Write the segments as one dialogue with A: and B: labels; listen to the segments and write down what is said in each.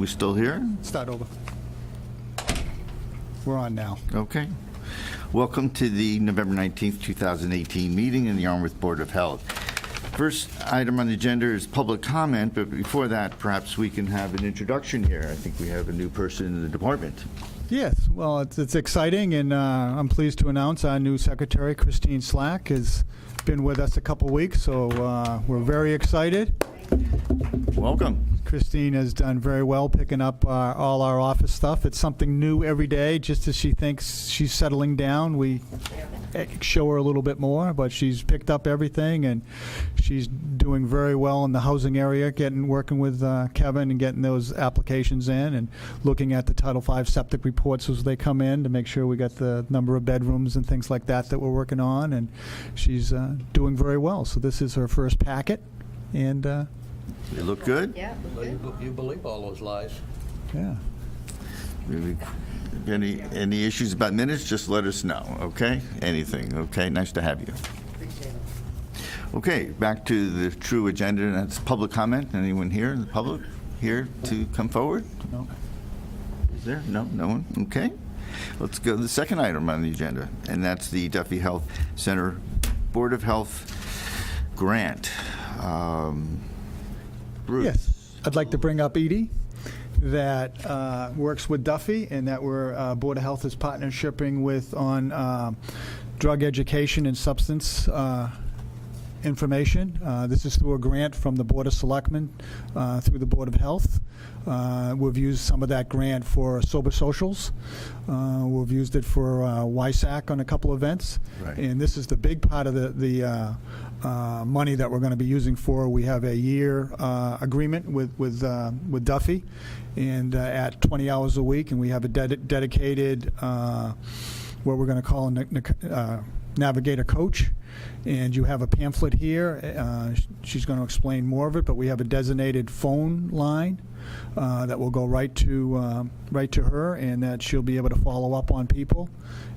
A: We still here?
B: Start over. We're on now.
A: Okay. Welcome to the November 19th, 2018 meeting in the Yarmouth Board of Health. First item on the agenda is public comment, but before that, perhaps we can have an introduction here. I think we have a new person in the department.
B: Yes, well, it's exciting, and I'm pleased to announce our new secretary, Christine Slack, has been with us a couple weeks, so we're very excited.
A: Welcome.
B: Christine has done very well picking up all our office stuff. It's something new every day. Just as she thinks she's settling down, we show her a little bit more, but she's picked up everything, and she's doing very well in the housing area, working with Kevin and getting those applications in and looking at the Title V septic reports as they come in to make sure we got the number of bedrooms and things like that we're working on, and she's doing very well. So this is her first packet, and
A: You look good?
C: Yeah.
D: You believe all those lies?
B: yeah.
A: Any issues about minutes, just let us know, okay? Anything, okay? Nice to have you. Okay, back to the true agenda, and that's public comment. Anyone here in the public here to come forward?
B: No.
A: Is there? No, no one? Okay. Let's go to the second item on the agenda, and that's the Duffy Health Center Board of Health grant. Bruce.
B: Yes, I'd like to bring up Edie, that works with Duffy, and that we're Board of Health is partnershiping with on drug education and substance information. This is through a grant from the Board of Selectmen through the Board of Health. We've used some of that grant for Sober Socials. We've used it for YSAC on a couple events.
A: Right.
B: And this is the big part of the money that we're going to be using for. We have a year agreement with Duffy, and at 20 hours a week, and we have a dedicated what we're going to call a navigator coach. And you have a pamphlet here. She's going to explain more of it, but we have a designated phone line that will go right to her, and that she'll be able to follow up on people.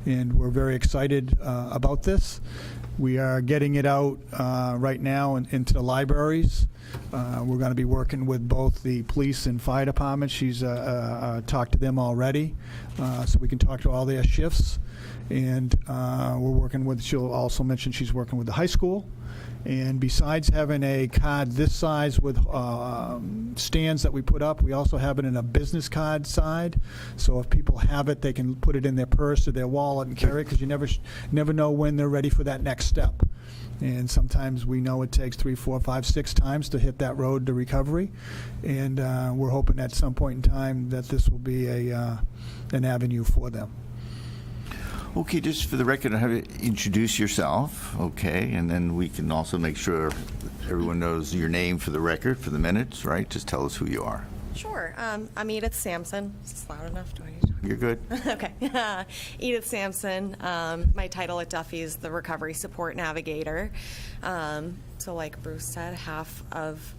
B: And we're very excited about this. We are getting it out right now into the libraries. We're going to be working with both the police and fire departments. She's talked to them already, so we can talk to all their shifts. And we're working with, she'll also mention she's working with the high school. And besides having a card this size with stands that we put up, we also have it in a business card side. So if people have it, they can put it in their purse or their wallet and carry it, because you never know when they're ready for that next step. And sometimes we know it takes 3, 4, 5, 6 times to hit that road to recovery. And we're hoping at some point in time that this will be an avenue for them.
A: Okay, just for the record, have you introduce yourself, okay, and then we can also make sure everyone knows your name for the record, for the minutes, right? Just tell us who you are.
C: Sure. I'm Edith Sampson. Is this loud enough? Do I need to talk?
A: You're good.
C: Okay. Edith Sampson. My title at Duffy is the Recovery Support Navigator. So like Bruce said, half of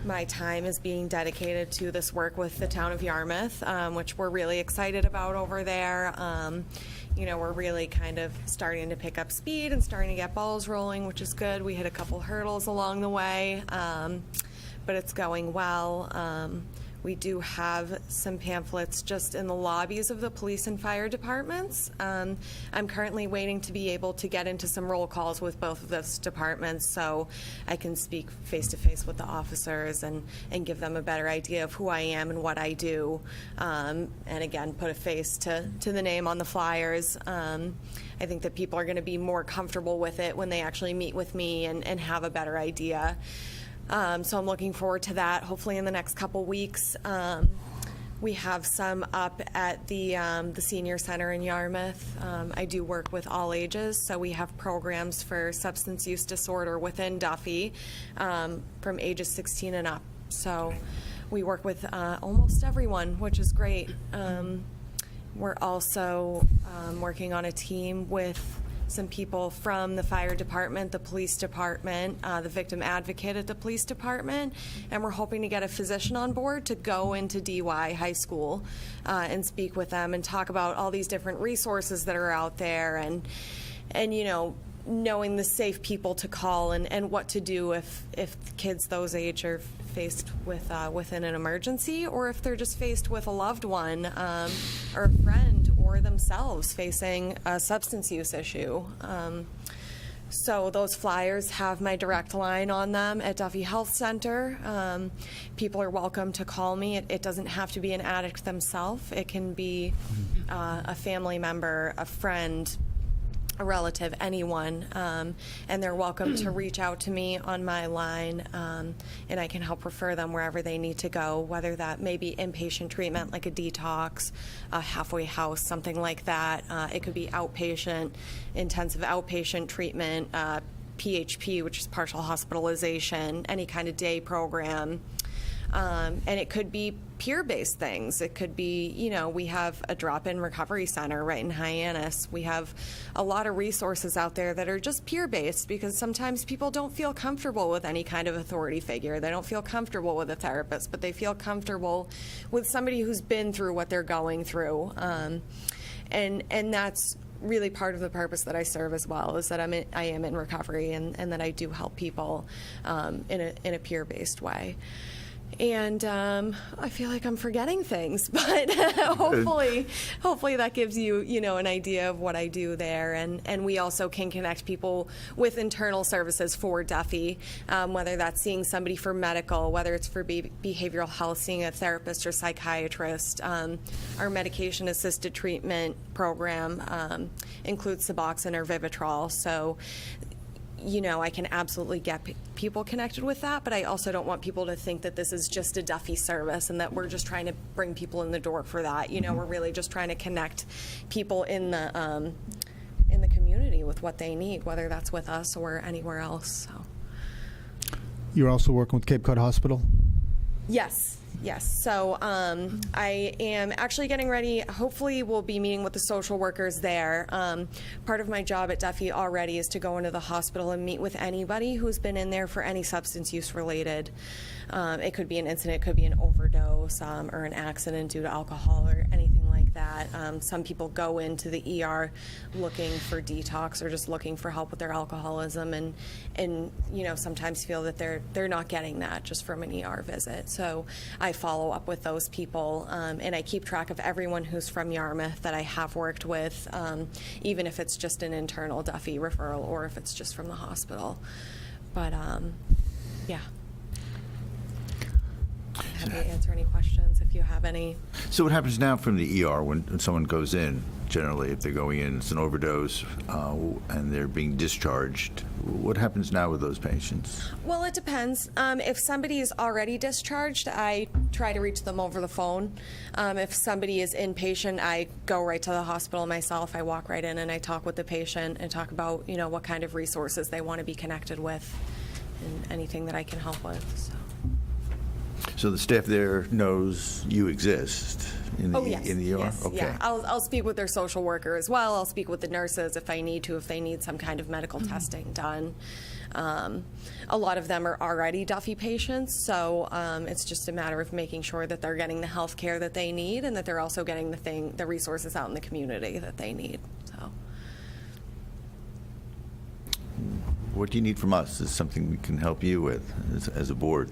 C: my time is being dedicated to this work with the town of Yarmouth, which we're really excited about over there. You know, we're really kind of starting to pick up speed and starting to get balls rolling, which is good. We hit a couple hurdles along the way, but it's going well. We do have some pamphlets just in the lobbies of the police and fire departments. I'm currently waiting to be able to get into some roll calls with both of those departments so I can speak face-to-face with the officers and give them a better idea of who I am and what I do. And again, put a face to the name on the flyers. I think that people are going to be more comfortable with it when they actually meet with me and have a better idea. So I'm looking forward to that, hopefully in the next couple weeks. We have some up at the Senior Center in Yarmouth. I do work with all ages, so we have programs for substance use disorder within Duffy from ages 16 and up. So we work with almost everyone, which is great. We're also working on a team with some people from the fire department, the police department, the victim advocate at the police department, and we're hoping to get a physician on board to go into DY high school and speak with them and talk about all these different resources that are out there and you know, knowing the safe people to call and what to do if kids those age are faced with within an emergency, or if they're just faced with a loved one or a friend or themselves facing a substance use issue. So those flyers have my direct line on them at Duffy Health Center. People are welcome to call me. It doesn't have to be an addict themselves. It can be a family member, a friend, a relative, anyone, and they're welcome to reach out to me on my line, and I can help refer them wherever they need to go, whether that may be inpatient treatment like a detox, a halfway house, something like that. It could be outpatient, intensive outpatient treatment, PHP, which is partial hospitalization, any kind of day program. And it could be peer-based things. It could be, we have a drop-in recovery center right in Hyannis. We have a lot of resources out there that are just peer-based, because sometimes people don't feel comfortable with any kind of authority figure. They don't feel comfortable with a therapist, but they feel comfortable with somebody who's been through what they're going through. And that's really part of the purpose that I serve as well, is that I am in recovery, and that I do help people in a peer-based way. And I feel like I'm forgetting things, but hopefully that gives you, an idea of what I do there. And we also can connect people with internal services for Duffy, whether that's seeing somebody for medical, whether it's for behavioral health, seeing a therapist or psychiatrist. Our medication-assisted treatment program includes Suboxone or Vivitrol. So, I can absolutely get people connected with that, but I also don't want people to think that this is just a Duffy service and that we're just trying to bring people in the door for that. We're really just trying to connect people in the community with what they need, whether that's with us or anywhere else. So.
B: You're also working with Cape Cod Hospital?
C: Yes. So I am actually getting ready. Hopefully we'll be meeting with the social workers there. Part of my job at Duffy already is to go into the hospital and meet with anybody who's been in there for any substance use related. It could be an incident, it could be an overdose or an accident due to alcohol or anything like that. Some people go into the ER looking for detox or just looking for help with their alcoholism, and sometimes feel that they're not getting that just from an ER visit. So I follow up with those people, and I keep track of everyone who's from Yarmouth that I have worked with, even if it's just an internal Duffy referral or if it's just from the hospital. But yeah. Happy to answer any questions if you have any.
A: So what happens now from the ER when someone goes in? Generally, if they're going in, it's an overdose, and they're being discharged. What happens now with those patients?
C: Well, it depends. If somebody is already discharged, I try to reach them over the phone. If somebody is inpatient, I go right to the hospital myself. I walk right in and I talk with the patient and talk about, what kind of resources they want to be connected with and anything that I can help with.
A: So the staff there knows you exist in the,
C: yes.
A: in the ER?
C: Yes,
A: Okay.
C: yeah. I'll speak with their social worker as well. I'll speak with the nurses if I need to, if they need some kind of medical testing done. A lot of them are already Duffy patients, so it's just a matter of making sure that they're getting the health care that they need and that they're also getting the resources out in the community that they need. So.
A: What do you need from us? Is something we can help you with as a board?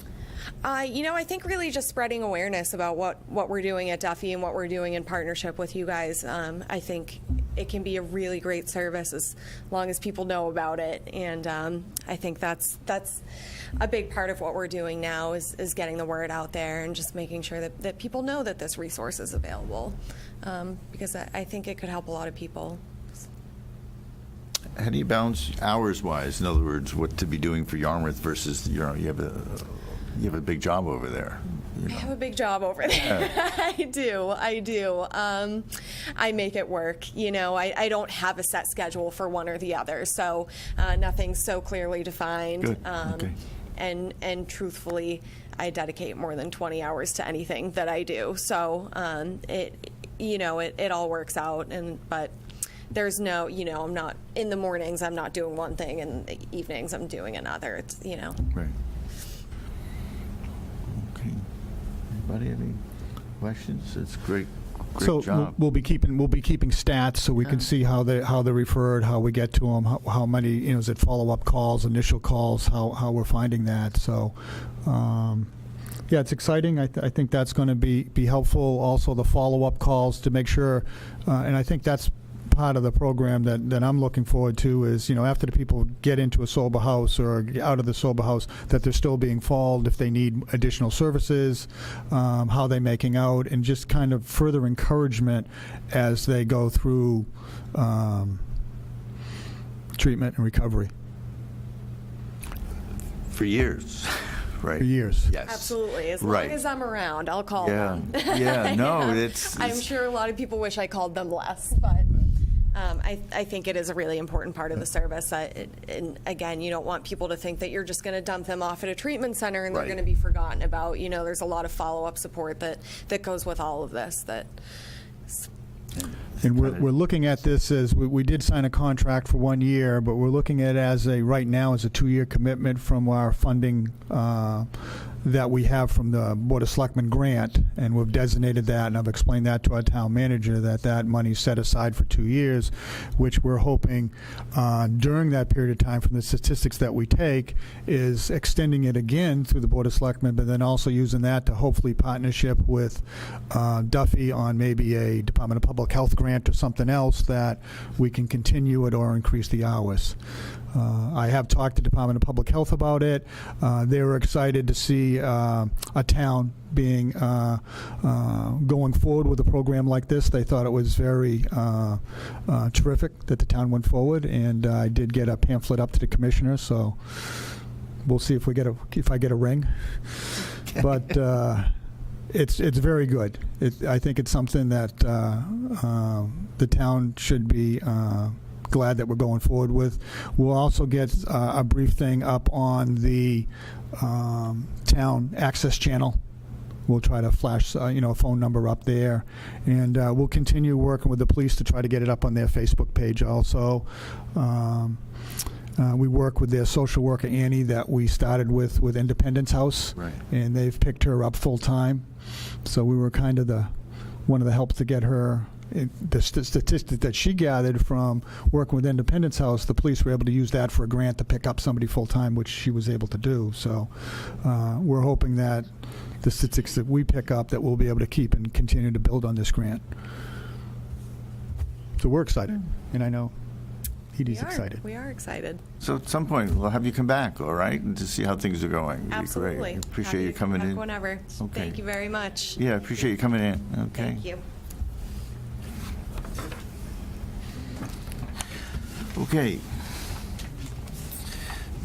C: I think really just spreading awareness about what we're doing at Duffy and what we're doing in partnership with you guys. I think it can be a really great service as long as people know about it. And I think that's a big part of what we're doing now is getting the word out there and just making sure that people know that this resource is available, because I think it could help a lot of people.
A: How do you balance hours-wise? In other words, what to be doing for Yarmouth versus, you have a big job over there.
C: I have a big job over there. I do. I make it work. I don't have a set schedule for one or the other, so nothing's so clearly defined.
A: Good. Okay.
C: And truthfully, I dedicate more than 20 hours to anything that I do. So it all works out. But there's no, I'm not in the mornings. I'm not doing one thing, and the evenings I'm doing another. It's
A: Right. Okay. Anybody have any questions? It's great Great
B: So
A: job.
B: we'll be keeping stats so we can see how they're referred, how we get to them, how many, is it follow-up calls, initial calls, how we're finding that. So, yeah, it's exciting. I think that's going to be helpful. Also, the follow-up calls to make sure, and I think that's part of the program that I'm looking forward to is, after the people get into a sober house or out of the sober house, that they're still being followed if they need additional services, how they're making out, and just kind of further encouragement as they go through treatment and recovery
A: For years, right?
B: for years.
A: Yes.
C: Absolutely. As
A: Right.
C: long as I'm around, I'll call
A: Yeah.
C: them.
A: Yeah, no,
C: Yeah.
A: it's-
C: I'm sure a lot of people wish I called them less, but I think it is a really important part of the service. And again, you don't want people to think that you're just going to dump them off at a treatment center and they're
A: Right.
C: going to be forgotten about. There's a lot of follow-up support that goes with all of this.
B: And we're looking at this as, we did sign a contract for 1 year, but we're looking at it right now as a 2-year commitment from our funding that we have from the Board of Selectmen grant, and we've designated that, and I've explained that to our town manager, that money's set aside for 2 years, which we're hoping during that period of time, from the statistics that we take, is extending it again through the Board of Selectmen, but then also using that to hopefully partnership with Duffy on maybe a Department of Public Health grant or something else that we can continue it or increase the hours. I have talked to Department of Public Health about it. They were excited to see a town being going forward with a program like this. They thought it was very terrific that the town went forward, and I did get a pamphlet up to the commissioner. So we'll see if I get a ring. But it's very good. I think it's something that the town should be glad that we're going forward with. We'll also get a brief thing up on the town access channel. We'll try to flash a phone number up there, and we'll continue working with the police to try to get it up on their Facebook page also. We work with their social worker, Annie, that we started with Independence House,
A: Right.
B: and they've picked her up full-time. So we were kind of one of the helps to get her. The statistic that she gathered from working with Independence House, the police were able to use that for a grant to pick up somebody full-time, which she was able to do. So we're hoping that the statistics that we pick up, that we'll be able to keep and continue to build on this grant. So we're excited, and I know Edie's excited.
C: We are excited.
A: So at some point, we'll have you come back, all right, and to see how things are going. It'd be great.
C: Absolutely.
A: Appreciate
C: Happy
A: you
C: to
A: coming
C: come back
A: in.
C: Whenever.
A: Okay.
C: Thank you very much.
A: Yeah, I appreciate you coming in. Okay.
C: Thank you.
A: Okay.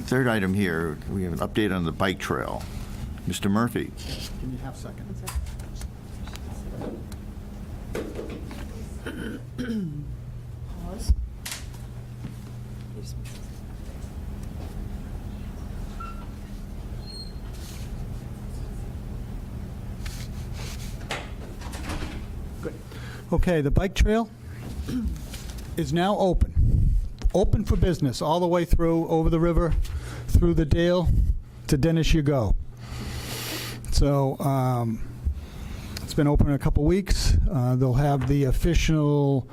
A: Third item here, we have an update on the bike trail. Mr. Murphy.
B: Give me half a second. Good. Okay, the bike trail is now open for business, all the way through, over the river, through the Dale, to Dennis you go. So it's been open a couple weeks. They'll have the official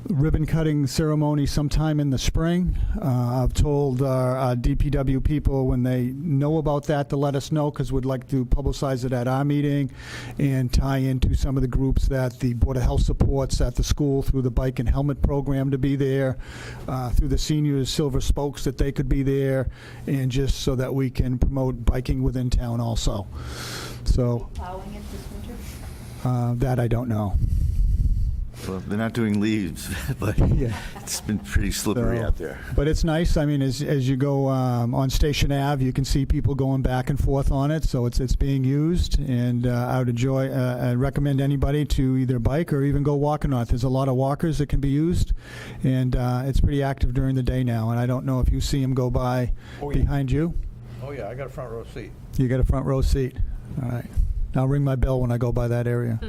B: ribbon cutting ceremony sometime in the spring. I've told our DPW people when they know about that to let us know, because we'd like to publicize it at our meeting and tie into some of the groups that the Board of Health supports at the school through the bike and helmet program to be there, through the seniors silver spokes that they could be there, and just so that we can promote biking within town also. So
E: Plowing it this winter?
B: that I don't know.
A: Well, they're not doing leaves, but
B: Yeah.
A: it's been pretty slippery
B: So-
A: out there.
B: But it's nice. I mean, as you go on Station Ave, you can see people going back and forth on it. So it's being used, and I would recommend anybody to either bike or even go walking on it. There's a lot of walkers that can be used, and it's pretty active during the day now. And I don't know if you see them go by
D: Oh, yeah.
B: behind you.
D: Oh, yeah, I got a front row seat.
B: You got a front row seat. All right. I'll ring my bell when I go by that area.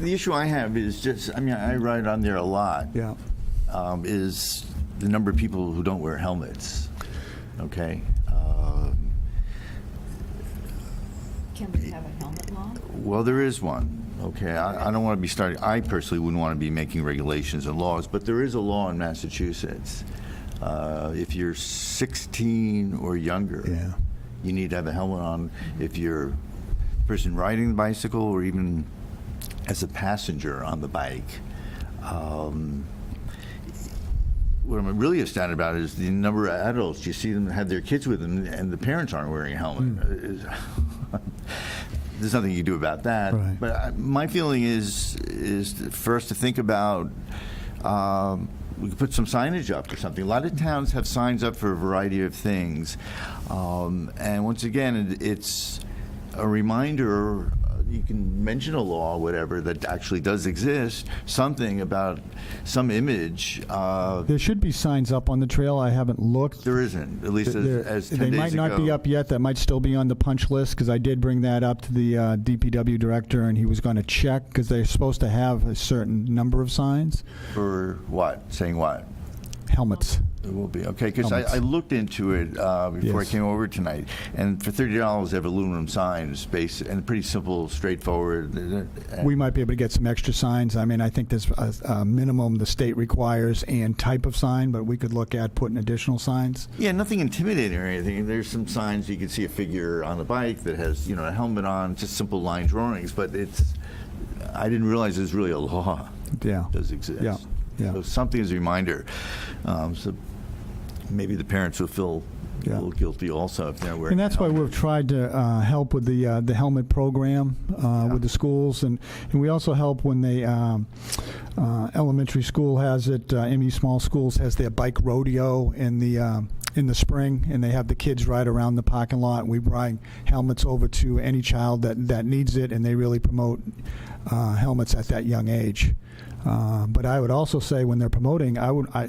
A: The issue I have is just, I mean, I ride on there a lot.
B: Yeah.
A: Is the number of people who don't wear helmets. Okay?
E: Can we have a helmet law?
A: Well, there is one. Okay, I don't want to be starting, I personally wouldn't want to be making regulations and laws, but there is a law in Massachusetts. If you're 16 or younger,
B: Yeah.
A: you need to have a helmet on. If you're a person riding the bicycle or even as a passenger on the bike. What I'm really astounded about is the number of adults you see them have their kids with them, and the parents aren't wearing a helmet. There's nothing you can do about that.
B: Right.
A: But my feeling is for us to think about. We could put some signage up or something. A lot of towns have signs up for a variety of things, and once again, it's a reminder. You can mention a law, whatever, that actually does exist, something about some image.
B: There should be signs up on the trail. I haven't looked.
A: There isn't, at least as 10
B: They
A: days
B: might not be
A: ago.
B: up yet. That might still be on the punch list because I did bring that up to the DPW director, and he was going to check because they're supposed to have a certain number of signs.
A: For what? Saying what?
B: Helmets.
A: It will be, okay, because
B: Helmets.
A: I looked into it before I
B: Yes.
A: came over tonight, and for $30 they have aluminum signs, and pretty simple, straightforward.
B: We might be able to get some extra signs. I mean, I think there's a minimum the state requires and type of sign, but we could look at putting additional signs.
A: Yeah, nothing intimidating or anything. There's some signs you can see a figure on a bike that has, a helmet on, just simple line drawings. But I didn't realize there's really a law
B: Yeah.
A: that does exist.
B: Yeah, yeah.
A: So something as a reminder. So maybe the parents will feel a
B: Yeah.
A: little guilty also if they're wearing.
B: And that's
A: a
B: why
A: helmet.
B: we've tried to help with the helmet program with the schools, and we also help when they elementary school has it. ME Small Schools has their bike rodeo in the spring, and they have the kids ride around the parking lot. We bring helmets over to any child that needs it, and they really promote helmets at that young age. But I would also say when they're promoting,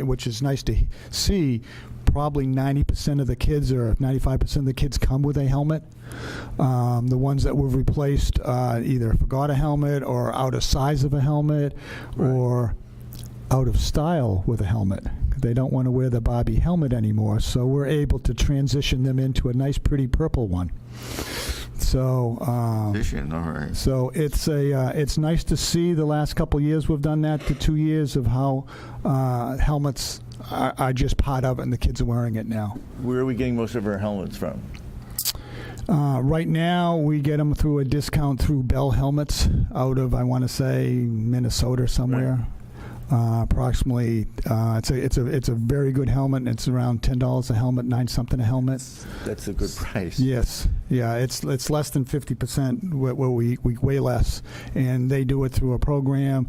B: which is nice to see, probably 90% of the kids or 95% of the kids come with a helmet. The ones that we've replaced either forgot a helmet or out of size of a helmet or out of style with a helmet. They don't want to wear the Barbie helmet anymore, so we're able to transition them into a nice, pretty purple one. So,
A: Vision, all right.
B: so it's nice to see the last couple of years we've done that. The 2 years of how helmets are just part of it, and the kids are wearing it now.
A: Where are we getting most of our helmets from?
B: Right now, we get them through a discount through Bell Helmets out of, I want to say, Minnesota somewhere. Approximately, it's a very good helmet. And it's around $10 a helmet, $9-something a helmet.
A: That's a good price.
B: Yes, yeah, it's less than 50%. Where we way less, and they do it through a program.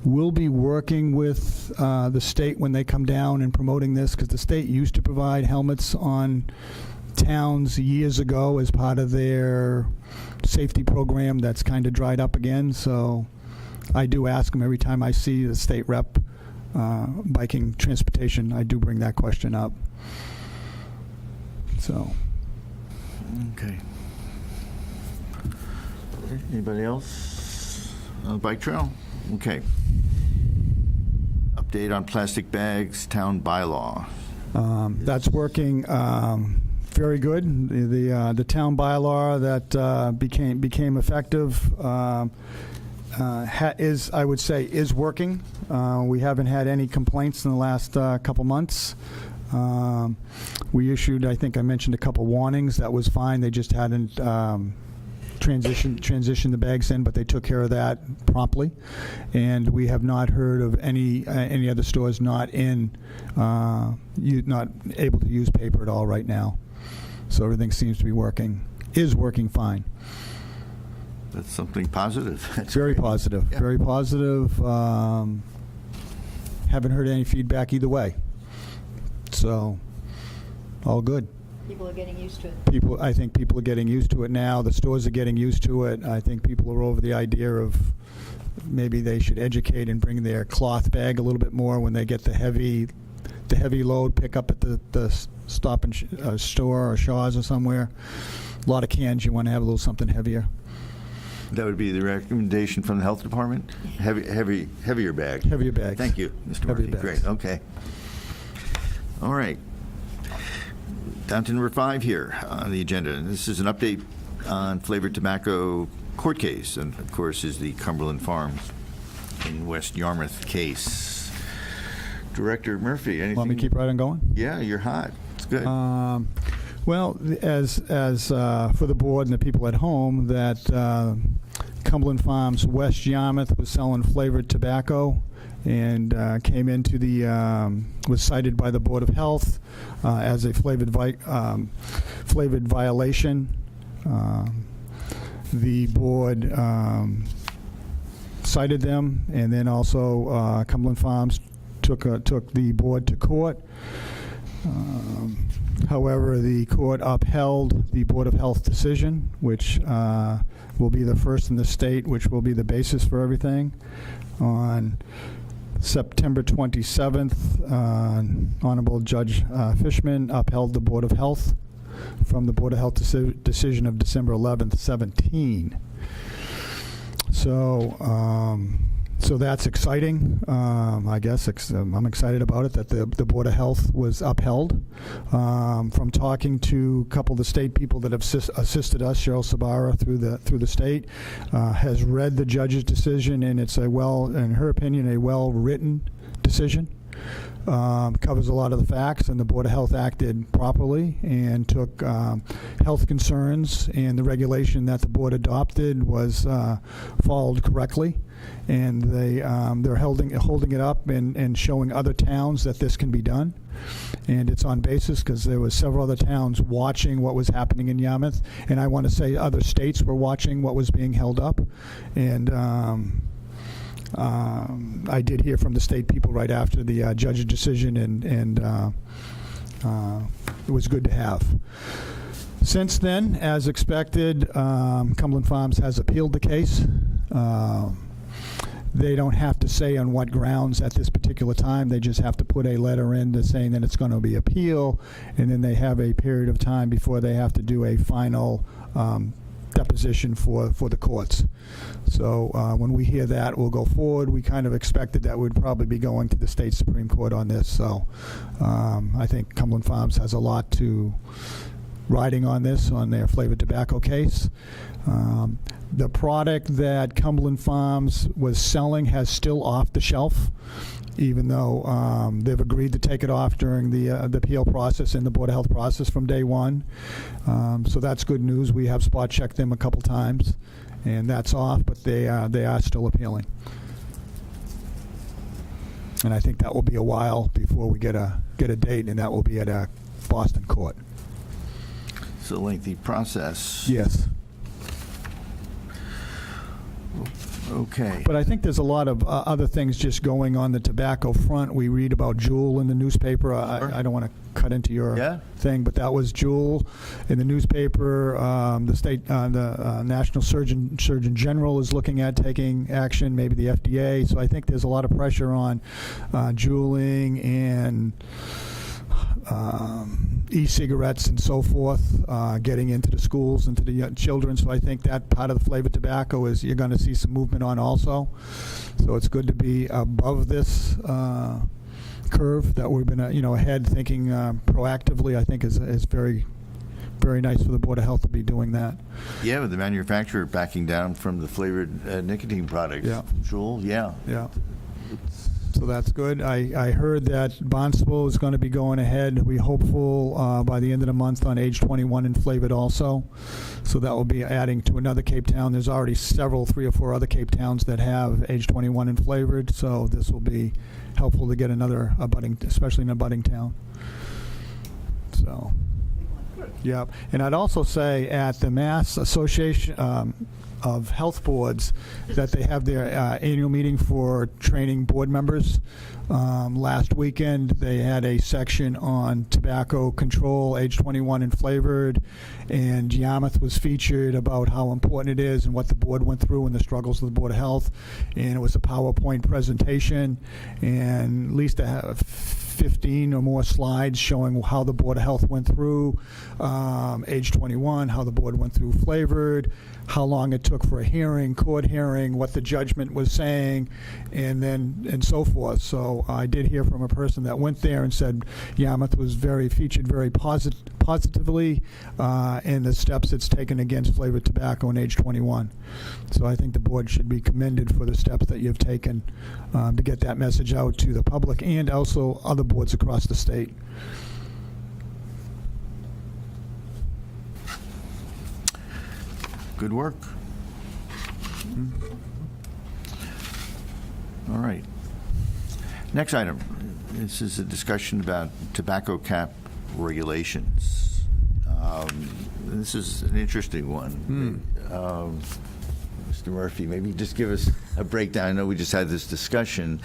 B: We'll be working with the state when they come down and promoting this, because the state used to provide helmets on towns years ago as part of their safety program. That's kind of dried up again. So I do ask them every time I see the state rep biking transportation. I do bring that question up. So.
A: Okay. Anybody else on the bike trail? Okay. Update on plastic bags, town bylaw.
B: That's working very good. The town bylaw that became effective is, I would say, is working. We haven't had any complaints in the last couple months. We issued, I think I mentioned a couple warnings. That was fine. They just hadn't transitioned the bags in, but they took care of that promptly. And we have not heard of any other stores not able to use paper at all right now. So everything seems to be is working fine.
A: That's something positive. That's
B: Very
A: great.
B: positive.
A: Yeah.
B: Very positive. Haven't heard any feedback either way. So, all good.
E: People are getting used to it.
B: I think people are getting used to it now. The stores are getting used to it. I think people are over the idea of maybe they should educate and bring their cloth bag a little bit more when they get the heavy load, pick up at the Stop and store or Shaw's or somewhere. A lot of cans. You want to have a little something heavier.
A: That would be the recommendation from the health department? Heavier bag.
B: Heavier bags.
A: Thank you, Mr.
B: Heavier
A: Murphy.
B: bags.
A: Great, okay. All right. Down to number 5 here on the agenda. This is an update on flavored tobacco court case, and of course is the Cumberland Farms in West Yarmouth case. Director Murphy, anything?
B: Want me to keep right on going?
A: Yeah, you're hot. It's good.
B: Well, as for the board and the people at home, that Cumberland Farms West Yarmouth was selling flavored tobacco and came into the was cited by the Board of Health as a flavored violation. The board cited them, and then also Cumberland Farms took the board to court. However, the court upheld the Board of Health decision, which will be the first in the state, which will be the basis for everything. On September 27th, Honorable Judge Fishman upheld the Board of Health from the Board of Health decision of December 11th, 17. So that's exciting. I guess I'm excited about it that the Board of Health was upheld. From talking to a couple of the state people that have assisted us, Cheryl Sabara through the state, has read the judge's decision, and it's in her opinion, a well-written decision. Covers a lot of the facts, and the Board of Health acted properly and took health concerns, and the regulation that the board adopted was followed correctly, and they're holding it up and showing other towns that this can be done. And it's on basis because there was several other towns watching what was happening in Yarmouth, and I want to say other states were watching what was being held up, and I did hear from the state people right after the judge's decision, and it was good to have. Since then, as expected, Cumberland Farms has appealed the case. They don't have to say on what grounds at this particular time. They just have to put a letter in saying that it's going to be appealed, and then they have a period of time before they have to do a final deposition for the courts. So when we hear that, we'll go forward. We kind of expected that we'd probably be going to the state Supreme Court on this. So I think Cumberland Farms has a lot to riding on this, on their flavored tobacco case. The product that Cumberland Farms was selling has still off the shelf, even though they've agreed to take it off during the appeal process and the Board of Health process from day one. So that's good news. We have spot checked them a couple times, and that's off, but they are still appealing. And I think that will be a while before we get a date, and that will be at a Boston court.
A: It's a lengthy process.
B: Yes.
A: Okay.
B: But I think there's a lot of other things just going on the tobacco front. We read about Juul in the newspaper. I don't want to cut into your thing, but that was Juul in the newspaper. The state, the National Surgeon General is looking at taking action, maybe the FDA. So I think there's a lot of pressure on Juuling and e-cigarettes and so forth, getting into the schools and to the young children. So I think that part of the flavored tobacco is you're going to see some movement on also. So it's good to be above this curve that we've been ahead thinking proactively. I think is very, very nice for the Board of Health to be doing that.
A: Yeah, with the manufacturer backing down from the flavored nicotine products.
B: Yeah.
A: Juul, yeah.
B: Yeah. So that's good. I heard that Barnstable is going to be going ahead. We're hopeful by the end of the month on age 21 and flavored also. So that will be adding to another Cape Town. There's already 3 or 4 other Cape Towns that have age 21 and flavored. So this will be helpful to get another abutting, especially in a budding town. So, yeah. And I'd also say at the Mass Association of Health Boards that they have their annual meeting for training board members. Last weekend they had a section on tobacco control, age 21 and flavored, and Yarmouth was featured about how important it is and what the board went through and the struggles of the Board of Health. And it was a PowerPoint presentation, and at least 15 or more slides showing how the Board of Health went through age 21, how the board went through flavored, how long it took for a hearing, court hearing, what the judgment was saying, and so forth. So I did hear from a person that went there and said Yarmouth was featured very positively positively in the steps it's taken against flavored tobacco and age 21. So I think the board should be commended for the steps that you've taken to get that message out to the public and also other boards across the state.
A: Good work. All right. Next item. This is a discussion about tobacco cap regulations. This is an interesting one. Mr. Murphy, maybe just give us a breakdown. I know we just had this discussion.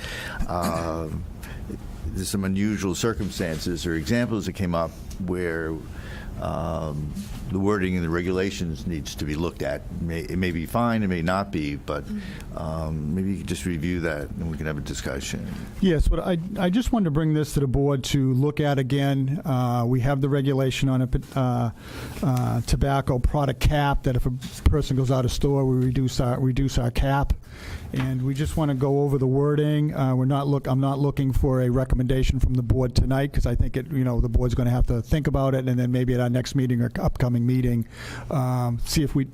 A: There's some unusual circumstances or examples that came up where the wording in the regulations needs to be looked at. It may be fine, it may not be, but maybe you could just review that and we can have a discussion.
B: Yes, but I just wanted to bring this to the board to look at again. We have the regulation on a tobacco product cap that if a person goes out of store, we reduce our cap. And we just want to go over the wording. I'm not looking for a recommendation from the board tonight because I think the board's going to have to think about it, and then maybe at our next meeting or upcoming meeting, see if we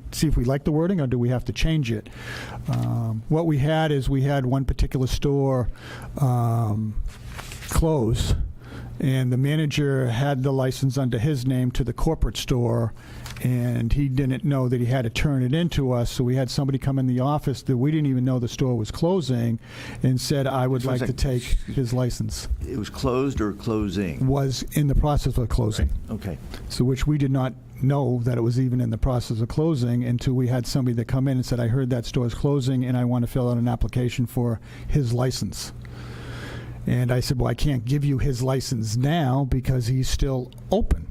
B: like the wording or do we have to change it. What we had is we had one particular store close, and the manager had the license under his name to the corporate store, and he didn't know that he had to turn it into us, so we had somebody come in the office that we didn't even know the store was closing and said, I would like to take his license.
A: It was closed or closing?
B: Was in the process of closing.
A: Okay.
B: So which we did not know that it was even in the process of closing until we had somebody that come in and said, I heard that store is closing and I want to fill out an application for his license. And I said, well, I can't give you his license now because he's still open.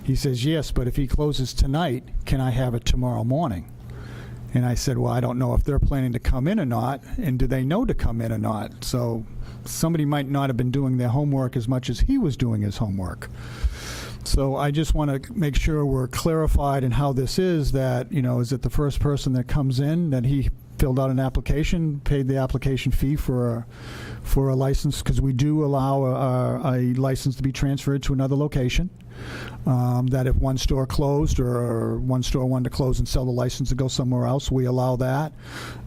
B: He says, yes, but if he closes tonight, can I have it tomorrow morning? And I said, well, I don't know if they're planning to come in or not, and do they know to come in or not? So somebody might not have been doing their homework as much as he was doing his homework. So I just want to make sure we're clarified in how this is, that, is it the first person that comes in, that he filled out an application, paid the application fee for a license, because we do allow a license to be transferred to another location. That if one store closed or one store wanted to close and sell the license and go somewhere else, we allow that.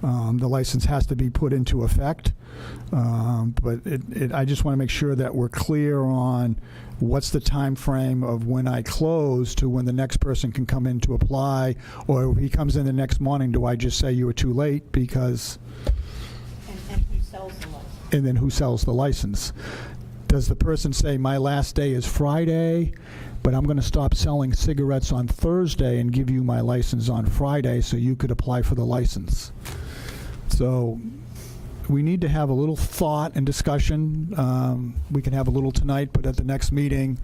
B: The license has to be put into effect. But I just want to make sure that we're clear on what's the time frame of when I close to when the next person can come in to apply, or if he comes in the next morning, do I just say you were too late because...
E: And who sells the license?
B: And then who sells the license? Does the person say, my last day is Friday, but I'm going to stop selling cigarettes on Thursday and give you my license on Friday so you could apply for the license? So we need to have a little thought and discussion. We can have a little tonight, but at the next meeting,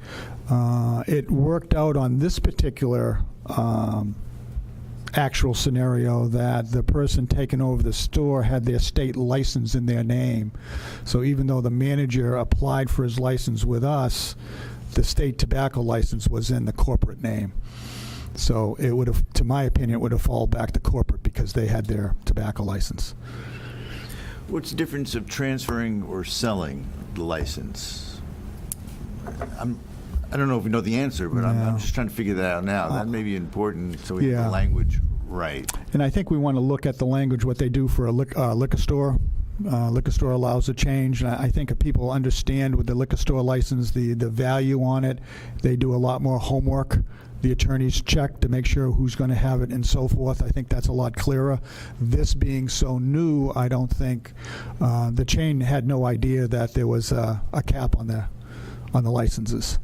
B: it worked out on this particular actual scenario that the person taking over the store had their state license in their name. So even though the manager applied for his license with us, the state tobacco license was in the corporate name. So it would have, to my opinion, it would have fallen back to corporate because they had their tobacco license.
A: What's the difference of transferring or selling the license? I don't know if we know the answer, but I'm just trying to figure that out now. That may be important so we have the language right.
B: And I think we want to look at the language, what they do for a liquor store. Liquor store allows a change. And I think if people understand with the liquor store license the value on it, they do a lot more homework. The attorneys check to make sure who's going to have it and so forth. I think that's a lot clearer. This being so new, I don't think the chain had no idea that there was a cap on the licenses.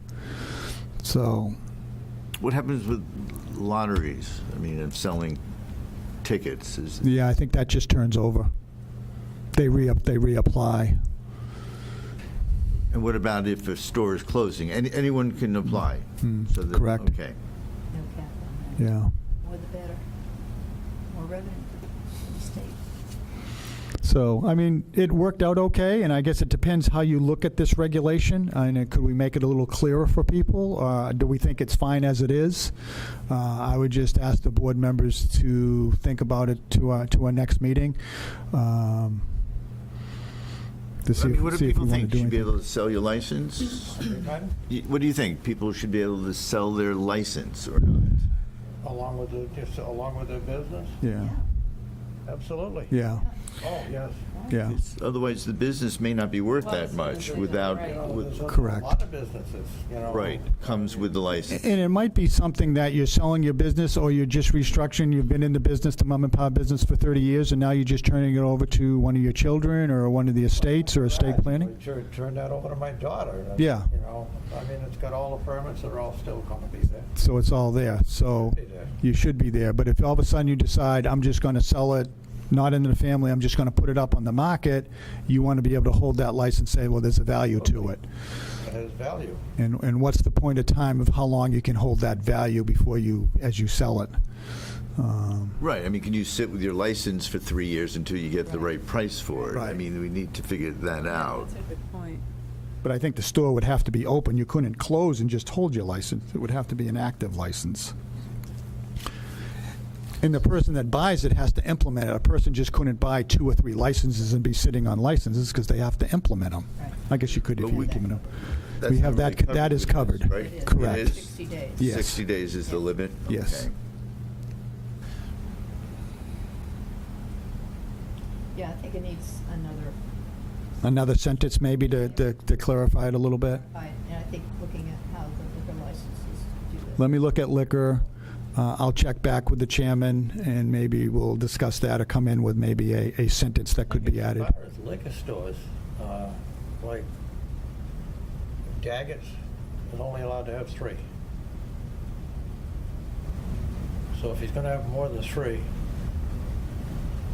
B: So,
A: what happens with lotteries? I mean, of selling tickets?
B: I think that just turns over. They reapply.
A: And what about if a store is closing? Anyone can apply.
B: Correct.
A: Okay.
E: No cap on that.
B: Yeah.
E: More the better. More revenue for the state.
B: So, I mean, it worked out okay, and I guess it depends how you look at this regulation. Could we make it a little clearer for people? Do we think it's fine as it is? I would just ask the board members to think about it to our next meeting. to see
A: I mean,
B: if
A: what do
B: see if
A: people
B: we want to
A: think?
B: do
A: Should be
B: anything.
A: able to sell your license?
D: Pardon?
A: What do you think? People should be able to sell their license or not?
D: Along with their business?
B: Yeah,
D: Absolutely.
B: yeah,
D: Oh, yes.
B: yeah.
A: Otherwise, the business may not be worth that much without,
D: You know, there's
B: Correct.
D: a lot of businesses, you know.
A: right, comes with the license.
B: And it might be something that you're selling your business, or you're just restructuring. You've been in the business, the mom and pop business, for 30 years, and now you're just turning it over to one of your children, or one of the estates, or estate planning.
D: Turn that over to my daughter. and,
B: Yeah.
D: You know, I mean, it's got all the permits, they're all still going to be there.
B: So it's all there. So
D: Be there.
B: you should be there. But if all of a sudden you decide, I'm just going to sell it, not into the family, I'm just going to put it up on the market, you want to be able to hold that license and say, well, there's a value to it.
D: It has value.
B: And what's the point of time of how long you can hold that value before you, as you sell it?
A: Right, I mean, can you sit with your license for 3 years until you get the right price for it? I
B: Right.
A: mean, we need to figure that out.
F: That's a good point.
B: But I think the store would have to be open. You couldn't close and just hold your license. It would have to be an active license. And the person that buys it has to implement it. A person just couldn't buy 2 or 3 licenses and be sitting on licenses because they have to implement them.
E: Right.
B: I guess you could if
A: But
B: you
A: we-
B: give them.
A: That's
B: We have
A: not really
B: that, that is
A: with this,
B: covered.
A: right?
E: It is.
B: Correct.
A: It is?
E: 60 days.
B: Yes.
A: 60 days is the limit?
B: Yes.
A: Okay.
E: Yeah, I think it needs another
B: Another sentence maybe to clarify it a little bit.
E: fight, and I think looking at how the liquor licenses do this.
B: Let me look at liquor. I'll check back with the chairman, and maybe we'll discuss that or come in with maybe a sentence that could be added.
D: As far as liquor stores, like Daggett's is only allowed to have 3. So if he's going to have more than 3,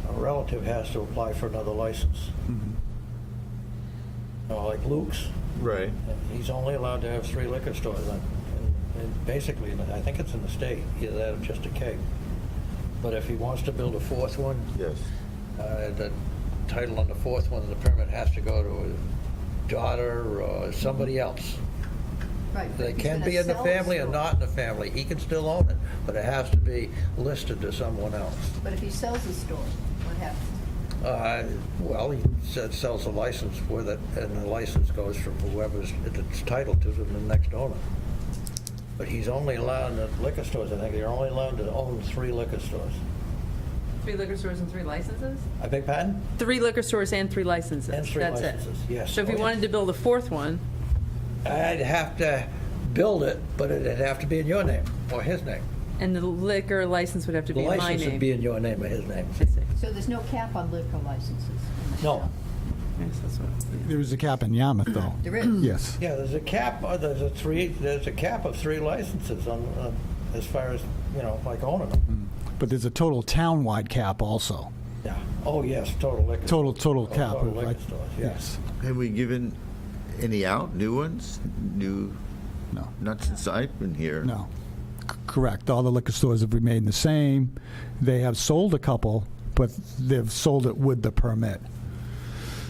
D: a relative has to apply for another license. You know, like Luke's,
A: Right.
D: and he's only allowed to have 3 liquor stores. And basically, I think it's in the state, either that or just a Cape. But if he wants to build a 4th one,
A: Yes.
D: the title on the 4th one, the permit has to go to a daughter or somebody else.
E: Right, but
D: They
E: if he's
D: can
E: gonna
D: be in the
E: sell
D: family or
E: store-
D: not in the family. He can still own it, but it has to be listed to someone else.
E: But if he sells the store, what happens?
D: Well, he sells a license with it, and the license goes from whoever's it's titled to the next owner. But he's only allowed, in the liquor stores, I think, they're only allowed to own 3 liquor stores.
F: 3 liquor stores and 3 licenses?
D: I beg pardon?
F: 3 liquor stores and 3 licenses.
D: And 3
F: That's
D: licenses,
F: it.
D: yes.
F: So if you
D: Oh, yeah.
F: wanted to build a 4th one,
D: I'd have to build it, but it'd have to be in your name or his name.
F: and the liquor license would have to
D: The
F: be in my
D: license would
F: name.
D: be in your name or his name.
F: I see.
E: So there's no cap on liquor licenses? in the
D: No.
E: town?
F: Yes, that's what-
B: There is a cap in Yarmouth, though.
E: There is?
B: Yes.
D: Yeah, there's a cap, there's a cap of 3 licenses on, as far as, you know, like owning them.
B: But there's a total town-wide cap also.
D: Yeah. Oh, yes, total liquor.
B: Total
D: Oh,
B: cap.
D: total
B: of,
D: liquor
B: like-
D: stores, yes.
A: Have we given any out, new ones?
B: No.
A: Not since I've been here.
B: No. Correct. All the liquor stores have remained the same. They have sold a couple, but they've sold it with the permit.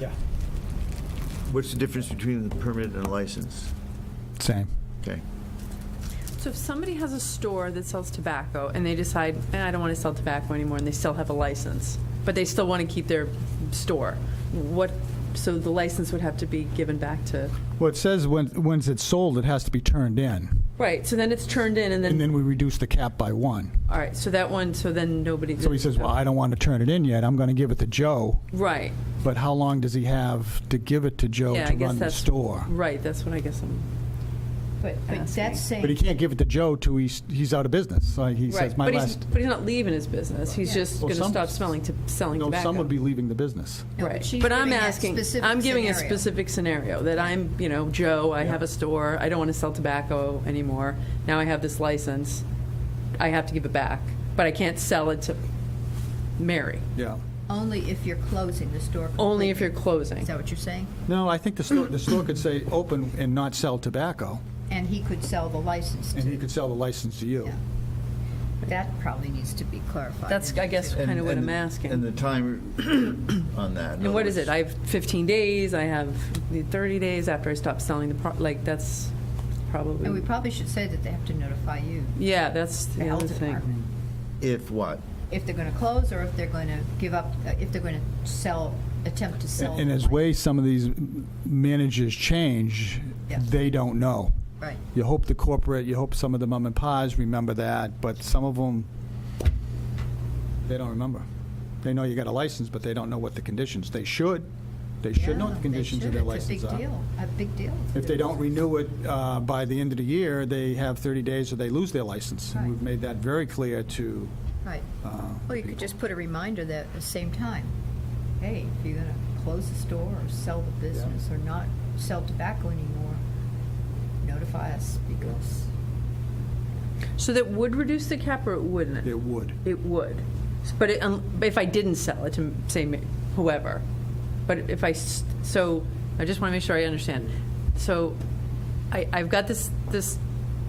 D: Yeah.
A: What's the difference between the permit and a license?
B: Same.
A: Okay.
F: So if somebody has a store that sells tobacco and they decide, I don't want to sell tobacco anymore, and they still have a license, but they still want to keep their store, so the license would have to be given back to,
B: Well, it says once it's sold, it has to be turned in.
F: right, so then it's turned in, and
B: And
F: then,
B: then we reduce the cap by 1.
F: all right, so that one, so then nobody.
B: So he says, well, I don't want to turn it in yet. I'm going to give it to Joe.
F: Right,
B: But how long does he have to give it to Joe
F: yeah, I
B: to
F: guess
B: run the
F: that's.
B: store?
F: Right, that's what I guess I'm.
E: But that's
F: Asking.
B: But he
E: saying,
B: can't give it to Joe till he's out of business. Like he says,
F: Right,
B: my
F: but
B: last.
F: he's not leaving his business, he's
E: Yeah.
F: just
B: Well,
F: going to
B: some-
F: stop selling
B: No,
F: tobacco.
B: some would be leaving the business.
E: No, but
F: Right,
E: she's
F: but I'm
E: giving that
F: asking,
E: specific
F: I'm giving a
E: scenario.
F: specific scenario, that I'm, Joe, I have a store, I don't want to sell tobacco anymore, now I have this license, I have to give it back, but I can't sell it to Mary,
B: Yeah.
E: only if you're closing the store
F: only if
E: completely.
F: you're closing.
E: Is that what you're saying?
B: No, I think the store could say open and not sell tobacco,
E: And he could sell the license
B: and he
E: to,
B: could sell the license to you.
E: Yeah. That probably needs to be clarified.
F: That's, I guess,
A: And-
F: kind of what
A: and-
F: I'm asking.
A: And the time on that. in
F: And what
A: other
F: is it?
A: words-
F: I have 15 days, I have 30 days after I stop selling that's
E: And we
F: probably,
E: probably should say that they have to notify you,
F: yeah, that's
E: the
F: the other
E: health
F: thing.
E: department.
A: If what?
E: If they're going to close, or if they're going to give up, if they're going to sell attempt to sell.
B: And
E: the
B: as way some of these managers change,
E: Yeah.
B: they don't know.
E: Right.
B: You hope you hope some of the mom and pas remember that, but some of them, they don't remember. They know you got a license, but they don't know what the conditions. They should. They should know what the conditions of their license are.
E: A big deal.
B: If they don't renew it by the end of the year, they have 30 days or they lose their license. And
E: Right.
B: we've made that very clear to,
E: Right. Well, you could just put a reminder that at the same time, hey, if you're going to close the store or sell the business or not sell tobacco anymore, notify us because,
F: So that would reduce the cap, or it wouldn't?
B: it would.
F: It would. But if I didn't sell it to, say, whoever, but if so I just want to make sure I understand. So I've got this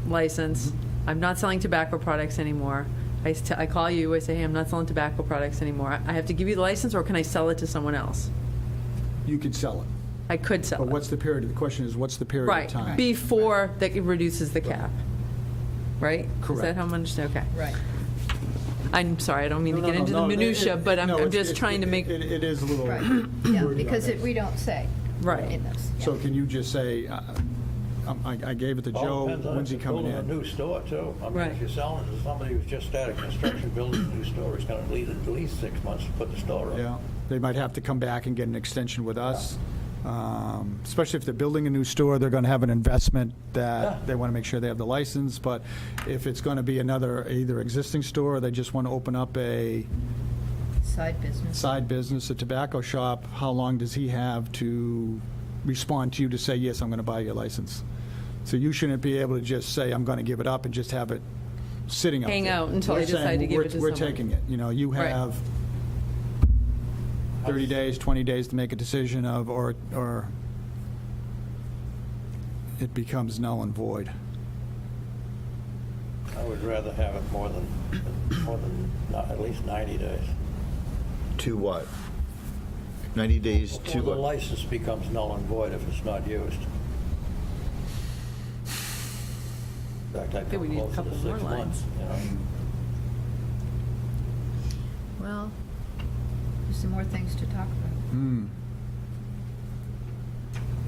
F: license. I'm not selling tobacco products anymore. I call you, I say, hey, I'm not selling tobacco products anymore. I have to give you the license, or can I sell it to someone else?
B: You could sell it.
F: I could sell
B: But
F: it.
B: what's the period? The question is, what's the period
F: Right,
B: of time?
F: before that it reduces the cap, right? Is
B: Correct.
F: that how I'm understanding? Okay.
E: right.
F: I'm sorry, I don't mean to
B: No,
F: get
B: no,
F: into
B: no,
F: the
B: no,
F: minutia, but I'm
B: no,
F: just trying to make,
B: It is a little.
E: Right. Yeah,
B: wordy
E: because
B: on it.
E: we don't say.
F: Right.
E: In this. Yeah.
B: So can you just say, I gave it to
D: All
B: Joe,
D: depends on if
B: when's he
D: you're
B: coming
D: building a
B: in?
D: new store, too. I mean,
F: Right.
D: if you're selling it to somebody who's just started construction, building a new store, it's going to need at least 6 months to put the store up.
B: Yeah, they might have to come back and get an extension with us. Especially if they're building a new store, they're going to have an investment
D: Yeah.
B: that they want to make sure they have the license. But if it's going to be another either existing store, or they just want to open up a
E: Side business.
B: side business, a tobacco shop, how long does he have to respond to you to say, yes, I'm going to buy your license? So you shouldn't be able to just say, I'm going to give it up, and just have it sitting out there.
F: Hang out until
B: We're
F: they decide
B: saying,
F: to give it to
B: We're
F: someone.
B: taking it. You know, you
F: Right.
B: have 30 days, 20 days to make a decision of, or it becomes null and void.
D: I would rather have it more than at least 90 days.
A: To what? 90 days to
D: Well, the
A: what?
D: license becomes null and void if it's not used. In fact, I'd
F: think we
D: come
F: need a
D: closer to
F: couple
D: 6
F: more lines.
D: months, you know.
E: Well, there's some more things to talk about.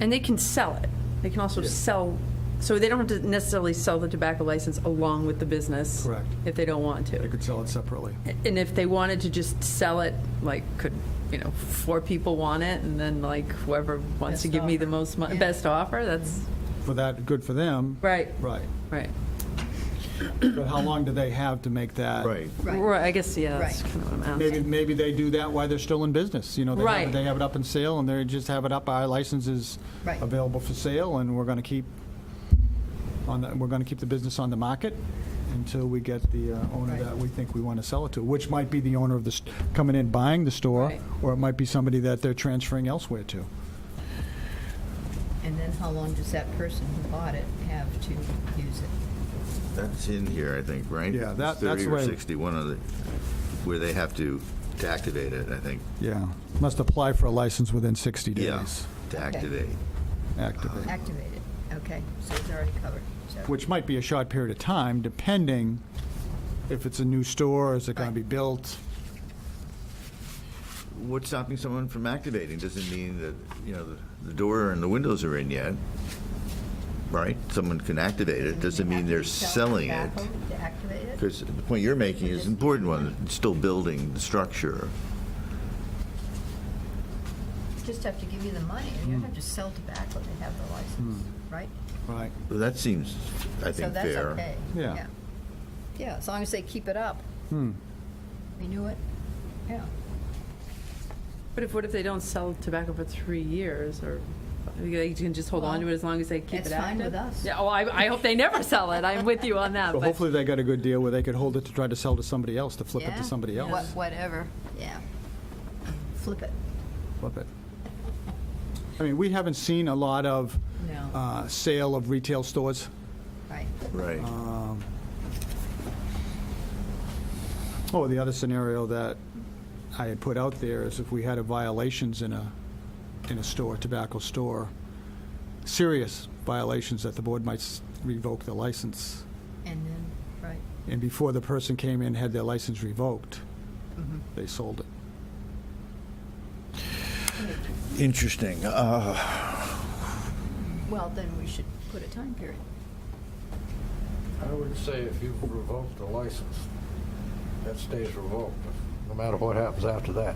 F: and they can sell it. They can also sell, so they don't have to necessarily sell the tobacco license along with the business.
B: Correct.
F: If they don't want
B: They
F: to.
B: could sell it separately.
F: And if they wanted to just sell it, like, could, 4 people want it, and then like whoever wants to
E: Best
F: give me the
E: offer.
F: most,
E: Yeah.
F: best offer, that's,
B: For that, good for them.
F: right,
B: Right.
F: right.
B: But how long do they have to make that?
A: Right.
F: Right, I guess, yeah, that's
E: Right.
F: kind of what I'm asking.
B: Maybe they do that while they're still in business. You know,
F: Right.
B: they have it up in sale, and they just have it up, our license is
E: Right.
B: available for sale, and we're going to keep the business on the market until we get the owner
E: Right.
B: that we think we want to sell it to, which might be the owner of the, coming in, buying the store,
F: Right.
B: or it might be somebody that they're transferring elsewhere to.
E: And then how long does that person who bought it have to use it?
A: That's in here, I think, right?
B: Yeah, that's
A: It's 30
B: the
A: or
B: way-
A: 60, one of the, where they have to activate it, I think.
B: Yeah. Must apply for a license within 60 days.
A: Yeah, to activate.
B: Activate.
E: Activate it. Okay, so it's already covered. So-
B: Which might be a short period of time, depending if it's a new store, is it going to be
E: Right.
B: built?
A: What's stopping someone from activating? Doesn't mean that, the door and the windows are in yet, right? Someone can activate it, doesn't mean they're selling it.
E: Tobacco to activate it?
A: Because the point you're making is an important one, it's still building the structure.
E: Just have to give you the money, and you don't have to sell tobacco to have the license, right?
B: Right.
A: Well, that seems, I think,
E: So
A: fair.
E: that's okay.
B: Yeah.
E: Yeah, as long as they keep it up, renew it, yeah.
F: But what if they don't sell tobacco for 3 years, or they can just hold on to it as long as they keep it
E: That's
F: active?
E: fine with us.
F: Yeah, I hope they never sell it. I'm with you on that.
B: So
F: but-
B: hopefully they got a good deal where they could hold it to try to sell to somebody else, to flip it
E: Yeah.
B: to somebody else.
E: Whatever, yeah. Flip it.
B: Flip it. I mean, we haven't seen a lot of
E: No.
B: sale of retail stores.
E: Right.
A: Right.
B: Oh, the other scenario that I had put out there is if we had a violations in a store, tobacco store, serious violations that the board might revoke the license.
E: And then, right,
B: And before the person came in, had their license revoked, they sold it.
E: yeah.
A: Interesting.
E: Well, then we should put a time period.
D: I would say if you've revoked the license, that stays revoked, no matter what happens after that.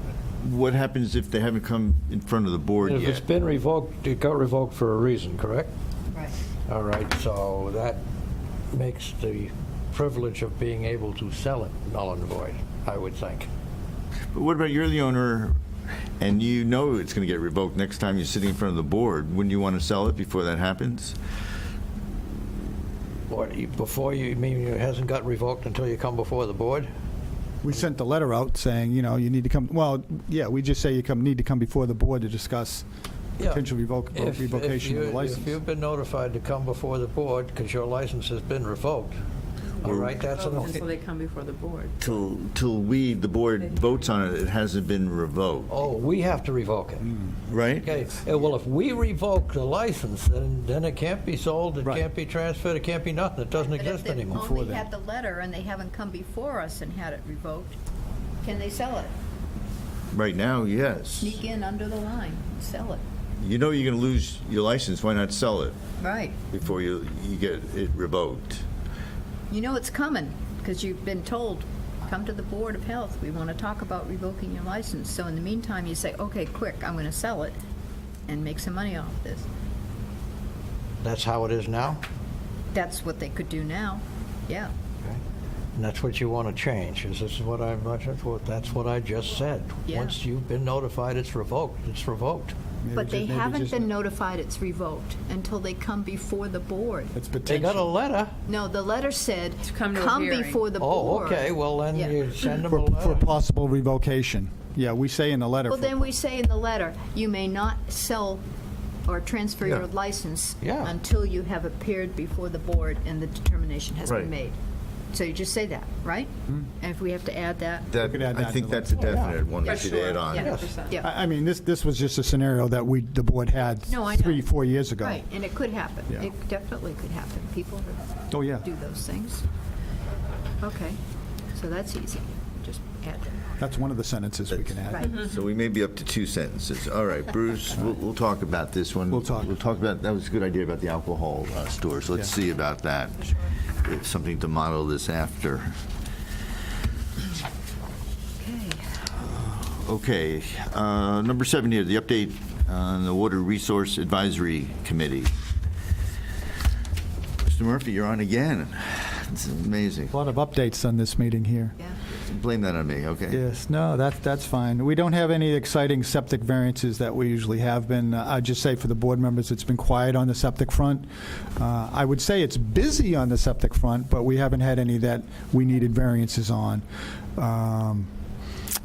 A: What happens if they haven't come in front of the board
D: If it's
A: yet?
D: been revoked, it got revoked for a reason, correct?
E: Right.
D: All right, so that makes the privilege of being able to sell it null and void, I would think.
A: But what about you're the owner, and you know it's going to get revoked next time you're sitting in front of the board? Wouldn't you want to sell it before that happens?
D: Before you mean it hasn't got revoked until you come before the board?
B: We sent the letter out saying, you know, you need to come, well, yeah, we just say you need to come before the board to discuss
D: Yeah.
B: potential revocation of the
D: If
B: license.
D: you've been notified to come before the board because your license has been revoked, all right, that's
F: Until
D: an...
F: they come before the board.
A: Till the board votes on it, it hasn't been revoked,
D: Oh, we have to revoke it.
A: right?
D: Okay, well, if we revoke the license, then it can't be sold, it
B: Right.
D: can't be transferred, it can't be nothing, it doesn't
E: But if
D: exist
E: they've
D: anymore.
E: only
B: then.
E: had the letter and they haven't come before us and had it revoked, can they sell it?
A: Right now, yes.
E: Sneak in under the line, and sell it.
A: You know you're going to lose your license, why not sell it
E: Right.
A: before you get it revoked?
E: You know it's coming, because you've been told, come to the Board of Health, we want to talk about revoking your license. So in the meantime, you say, okay, quick, I'm going to sell it and make some money off this.
D: That's how it is now?
E: That's what they could do now, yeah.
D: Okay. And that's what you want to change, is this is what that's what I just said.
E: Yeah.
D: Once you've been notified it's revoked, it's revoked.
B: Maybe
E: But they
B: maybe
E: haven't
B: just-
E: been notified it's revoked until they come before the board.
B: It's
D: They got a
B: potential
D: letter.
E: No, the letter said,
F: To come to a hearing.
E: before the
D: Oh,
E: board.
D: okay, well, then
E: Yeah.
D: you send them a
B: for
D: letter.
B: possible revocation. Yeah, we say in the letter.
E: Well,
B: for-
E: then we say in the letter, you may not sell or transfer
A: Yeah.
E: your license
D: Yeah.
E: until you have appeared before the board and the determination has
A: Right.
E: been made. So you just say that, right? And if we have to add that?
A: That,
B: could add
A: I
B: that
A: think
B: to the-
A: that's a definite one
E: Yeah,
A: we should
E: sure.
A: add on.
E: Yeah.
D: Yes.
F: 100%.
E: Yeah,
B: I mean, this was just a scenario that the board had
E: No, I know.
B: 3-4 years ago.
E: right, and it could happen.
B: Yeah.
E: It definitely could happen. People
B: Oh, yeah.
E: do those things. Okay, so that's easy. Just add that.
B: That's one of the sentences we can add.
E: Right.
A: So we may be up to 2 sentences. All right, Bruce, we'll talk about this one.
B: We'll talk.
A: About, that was a good idea about the alcohol stores. Let's
B: Yeah.
A: see about that. It's something to model this after.
E: Okay.
A: Okay, number 7 here, the update on the Water Resource Advisory Committee. Mr. Murphy, you're on again. It's amazing.
B: A lot of updates on this meeting here.
E: Yeah.
A: Blame that on me, okay?
B: Yes, no, that's fine. We don't have any exciting septic variances that we usually have been. I'd just say for the board members, it's been quiet on the septic front. I would say it's busy on the septic front, but we haven't had any that we needed variances on.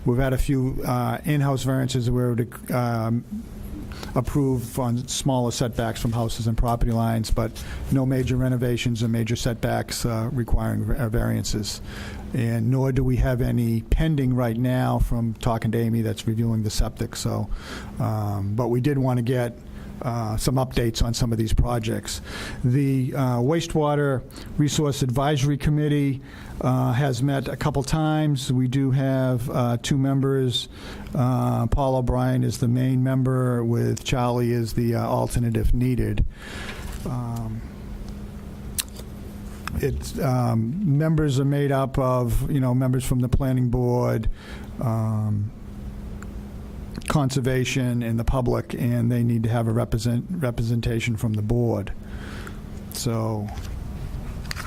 B: We've had a few in-house variances where we approved on smaller setbacks from houses and property lines, but no major renovations or major setbacks requiring variances. And nor do we have any pending right now from talking to Amy that's reviewing the septic. So, but we did want to get some updates on some of these projects. The Wastewater Resource Advisory Committee has met a couple times. We do have 2 members. Paul O'Brien is the main member, with Charlie as the alternate if needed. It's members are made up of, members from the planning board, conservation, and the public, and they need to have a representation from the board. So,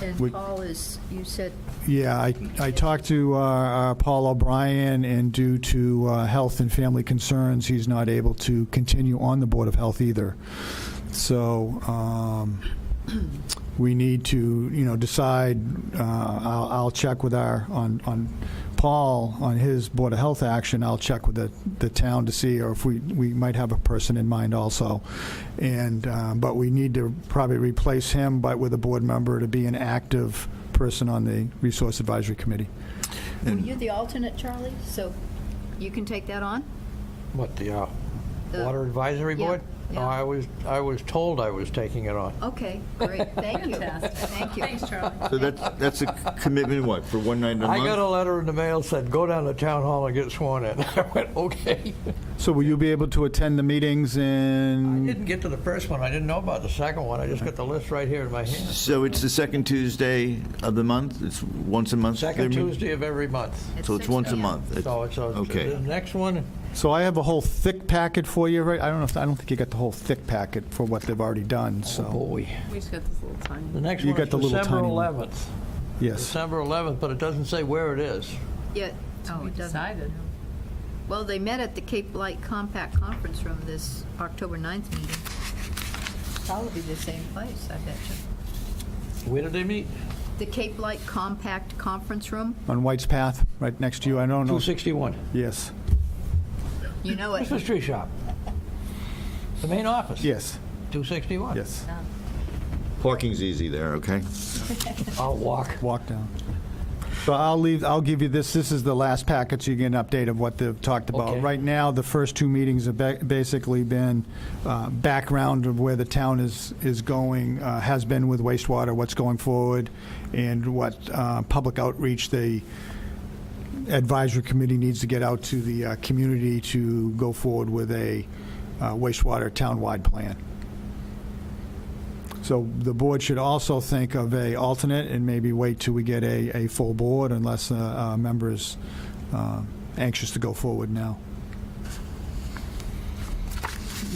E: And
B: We-
E: Paul is, you said,
B: yeah, I talked to Paul O'Brien, and due to health and family concerns, he's not able to continue on the Board of Health either. So we need to, decide. I'll check with on Paul on his Board of Health action. I'll check with the town to see, or if we might have a person in mind also. And but we need to probably replace him, but with a board member to be an active person on the Resource Advisory Committee.
E: were you the alternate, Charlie? So you can take that on?
D: What, the
E: The-
D: Water Advisory
E: Yeah,
D: Board? No, I was told I was taking it on.
E: Okay, great, thank you.
F: Fantastic.
E: Thank you.
F: Thanks, Charlie.
A: So that's a commitment, what, for one night a month?
D: I got a letter in the mail said, go down to town hall and get sworn in. I went, okay.
B: So will you be able to attend the meetings
D: I
B: in?
D: didn't get to the first one. I didn't know about the second one. I just got the list right here in my hand.
A: So it's the second Tuesday of the month? It's once a month?
D: Second
A: they're meeting?
D: Tuesday of every month.
A: So it's
E: 6
A: once a
E: p.m.
A: month?
D: So it's
A: Okay.
D: the next one.
B: So I have a whole thick packet for you, right? I don't think you got the whole thick packet for what they've already done, so,
D: Boy.
F: We just got this little tiny.
D: The next
B: You
D: one
B: got
D: is
B: the little
D: December
B: tiny one.
D: 11th.
B: yes.
D: December 11th, but it doesn't say where it is.
E: Yeah, oh,
F: We
E: it doesn't.
F: decided.
E: Well, they met at the Cape Light Compact Conference Room this October 9th meeting. Probably the same place, I bet you.
D: Where did they meet?
E: The Cape Light Compact Conference Room,
B: On White's Path, right next to you, I don't know.
D: 261.
B: Yes,
E: you know it.
D: Christmas tree shop. The main office.
B: yes,
D: 261.
B: yes.
A: Parking's easy there, okay?
D: I'll walk.
B: Walk down. So I'll give you this. This is the last packet, so you get an update of what they've talked about.
D: Okay.
B: Right now, the first two meetings have basically been background of where the town is going, has been with wastewater, what's going forward, and what public outreach the advisory committee needs to get out to the community to go forward with a wastewater townwide plan. So the board should also think of a alternate and maybe wait till we get a full board unless a member is anxious to go forward now.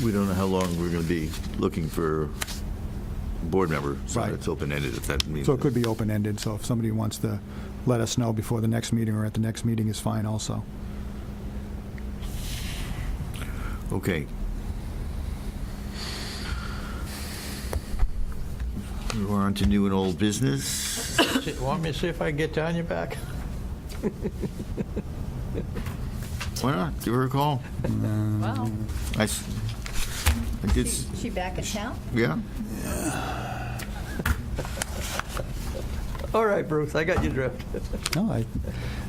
A: We don't know how long we're going to be looking for a board member, so
B: Right.
A: it's open-ended if that means.
B: So it could be open-ended, so if somebody wants to let us know before the next meeting or at the next meeting is fine also.
A: Okay. We're on to new and old business.
D: Want me to see if I can get Tanya back?
A: Why not? Give her a call.
F: Well,
A: I did,
E: She back in town?
A: yeah?
D: All right, Bruce, I got your drift.
B: No,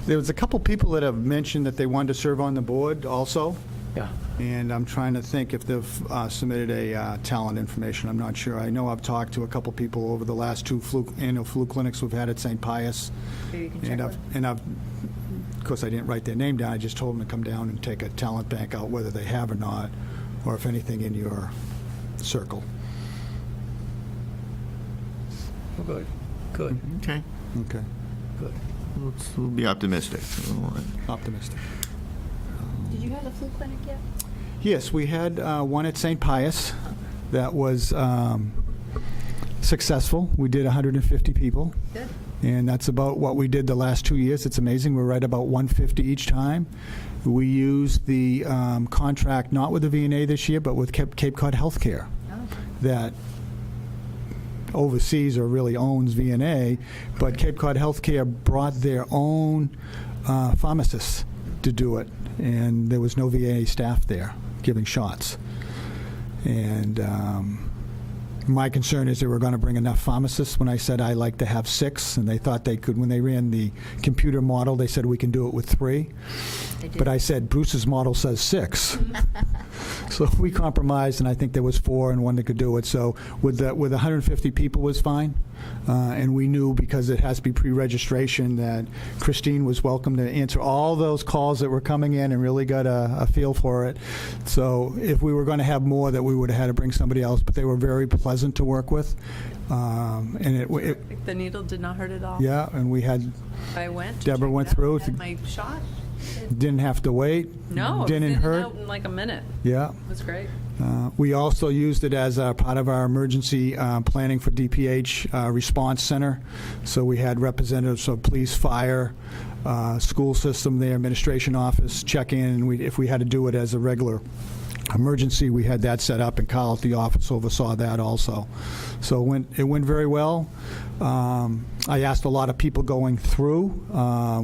B: there was a couple people that have mentioned that they wanted to serve on the board also,
D: Yeah.
B: and I'm trying to think if they've submitted a talent information. I'm not sure. I know I've talked to a couple people over the last two annual flu clinics we've had at St. Pius.
E: Maybe you can check with.
B: And of course, I didn't write their name down. I just told them to come down and take a talent bank out, whether they have or not, or if anything in your circle.
D: Good, good,
A: Okay.
B: Okay,
D: good.
A: We'll be optimistic.
B: optimistic.
E: Did you have the flu clinic yet?
B: Yes, we had one at St. Pius that was successful. We did 150 people.
E: Good.
B: And that's about what we did the last 2 years. It's amazing. We're right about 150 each time. We used the contract not with the VNA this year, but with Cape Cod Healthcare
E: Oh,
B: that oversees or really owns VNA. But Cape Cod Healthcare brought their own pharmacists to do it, and there was no VNA staff there giving shots. And my concern is they were going to bring enough pharmacists. When I said I like to have 6, and they thought they could, when they ran the computer model, they said we can do it with 3.
E: they did.
B: But I said Bruce's model says 6. So we compromised, and I think there was 4 and 1 that could do it. So with 150 people was fine. And we knew, because it has to be pre-registration, that Christine was welcome to answer all those calls that were coming in and really got a feel for it. So if we were going to have more, that we would have had to bring somebody else. But they were very pleasant to work with. And
F: the needle did not hurt at all.
B: yeah, and we had
F: I went.
B: Deborah
F: checked
B: went
F: out,
B: through
F: had
B: to-
F: my shot.
B: didn't have to wait.
F: No, it was
B: Didn't
F: in and
B: hurt.
F: out in like a minute.
B: Yeah.
F: It was great.
B: We also used it as a part of our emergency planning for DPH response center. So we had representatives of police, fire, school system, the administration office check in. And if we had to do it as a regular emergency, we had that set up, and Carl at the office oversaw that also. So it went very well. I asked a lot of people going through.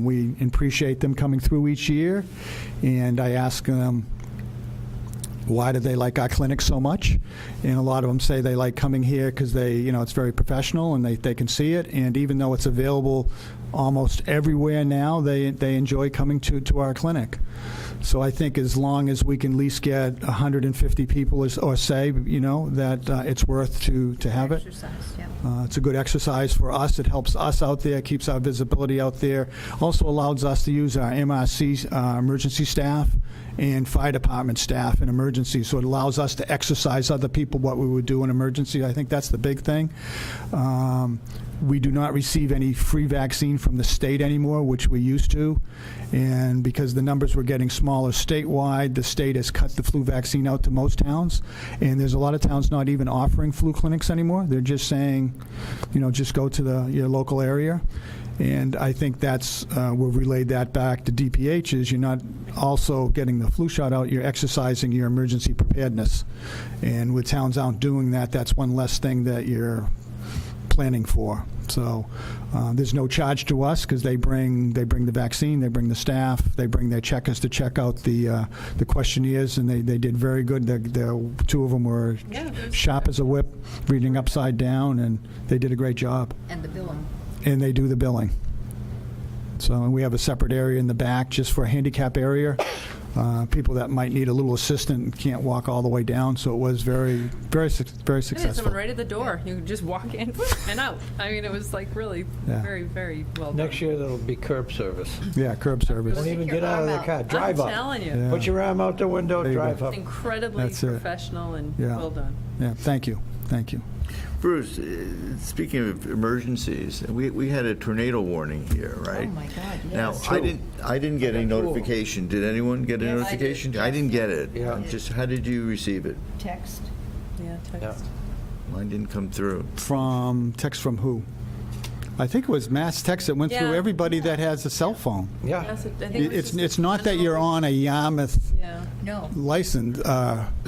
B: We appreciate them coming through each year, and I asked them why do they like our clinic so much? And a lot of them say they like coming here because it's very professional and they can see it. And even though it's available almost everywhere now, they enjoy coming to our clinic. So I think as long as we can at least get 150 people or say, that it's worth to have it.
E: Exercise, yeah.
B: It's a good exercise for us. It helps us out there, keeps our visibility out there. Also allows us to use our MRC emergency staff and fire department staff in emergency. So it allows us to exercise other people what we would do in emergency. I think that's the big thing. We do not receive any free vaccine from the state anymore, which we used to. And because the numbers were getting smaller statewide, the state has cut the flu vaccine out to most towns. And there's a lot of towns not even offering flu clinics anymore. They're just saying, just go to your local area. And I think that's, we've relayed that back to DPH, is you're not also getting the flu shot out, you're exercising your emergency preparedness. And with towns out doing that, that's one less thing that you're planning for. So there's no charge to us because they bring the vaccine, they bring the staff, they bring their checkers to check out the questionnaires, and they did very good. The two of them were sharp as a whip, reading upside down, and they did a great job.
E: And the billing.
B: And they do the billing. So, and we have a separate area in the back just for a handicap area. People that might need a little assistance and can't walk all the way down. So it was very, very, very
F: They had someone
B: successful.
F: right at the door. You could just walk in and out. I mean, it was like really
B: Yeah.
F: very, very well done.
D: Next year, there'll be curb service.
B: Yeah, curb service.
D: Don't even
E: your
D: get out of
E: arm
D: their
E: out.
D: car, drive
F: I'm
D: up.
F: telling you.
B: Yeah.
D: Put your arm out the window,
B: There you
D: drive
B: go.
D: up.
F: Incredibly
B: That's it.
F: professional and
B: Yeah.
F: well done.
B: Yeah, thank you. Thank you.
A: Bruce, speaking of emergencies, we had a tornado warning here, right?
E: Oh, my God,
A: Now,
E: yes.
A: I didn't get any
D: I got two of 'em.
A: notification. Did anyone get a
E: Yes, I did.
A: notification? I didn't get it.
D: Yeah.
A: Just how did you receive it?
E: Text.
F: Yeah, text.
A: Mine didn't come through.
B: Text from who? I think it was mass text that went through
F: Yeah.
B: everybody that has a cell phone.
D: Yeah.
F: Yes, I think it was
B: It's
F: just
B: it's
F: a
B: not that you're
F: general-
B: on a Yarmouth
F: Yeah.
E: No.
B: license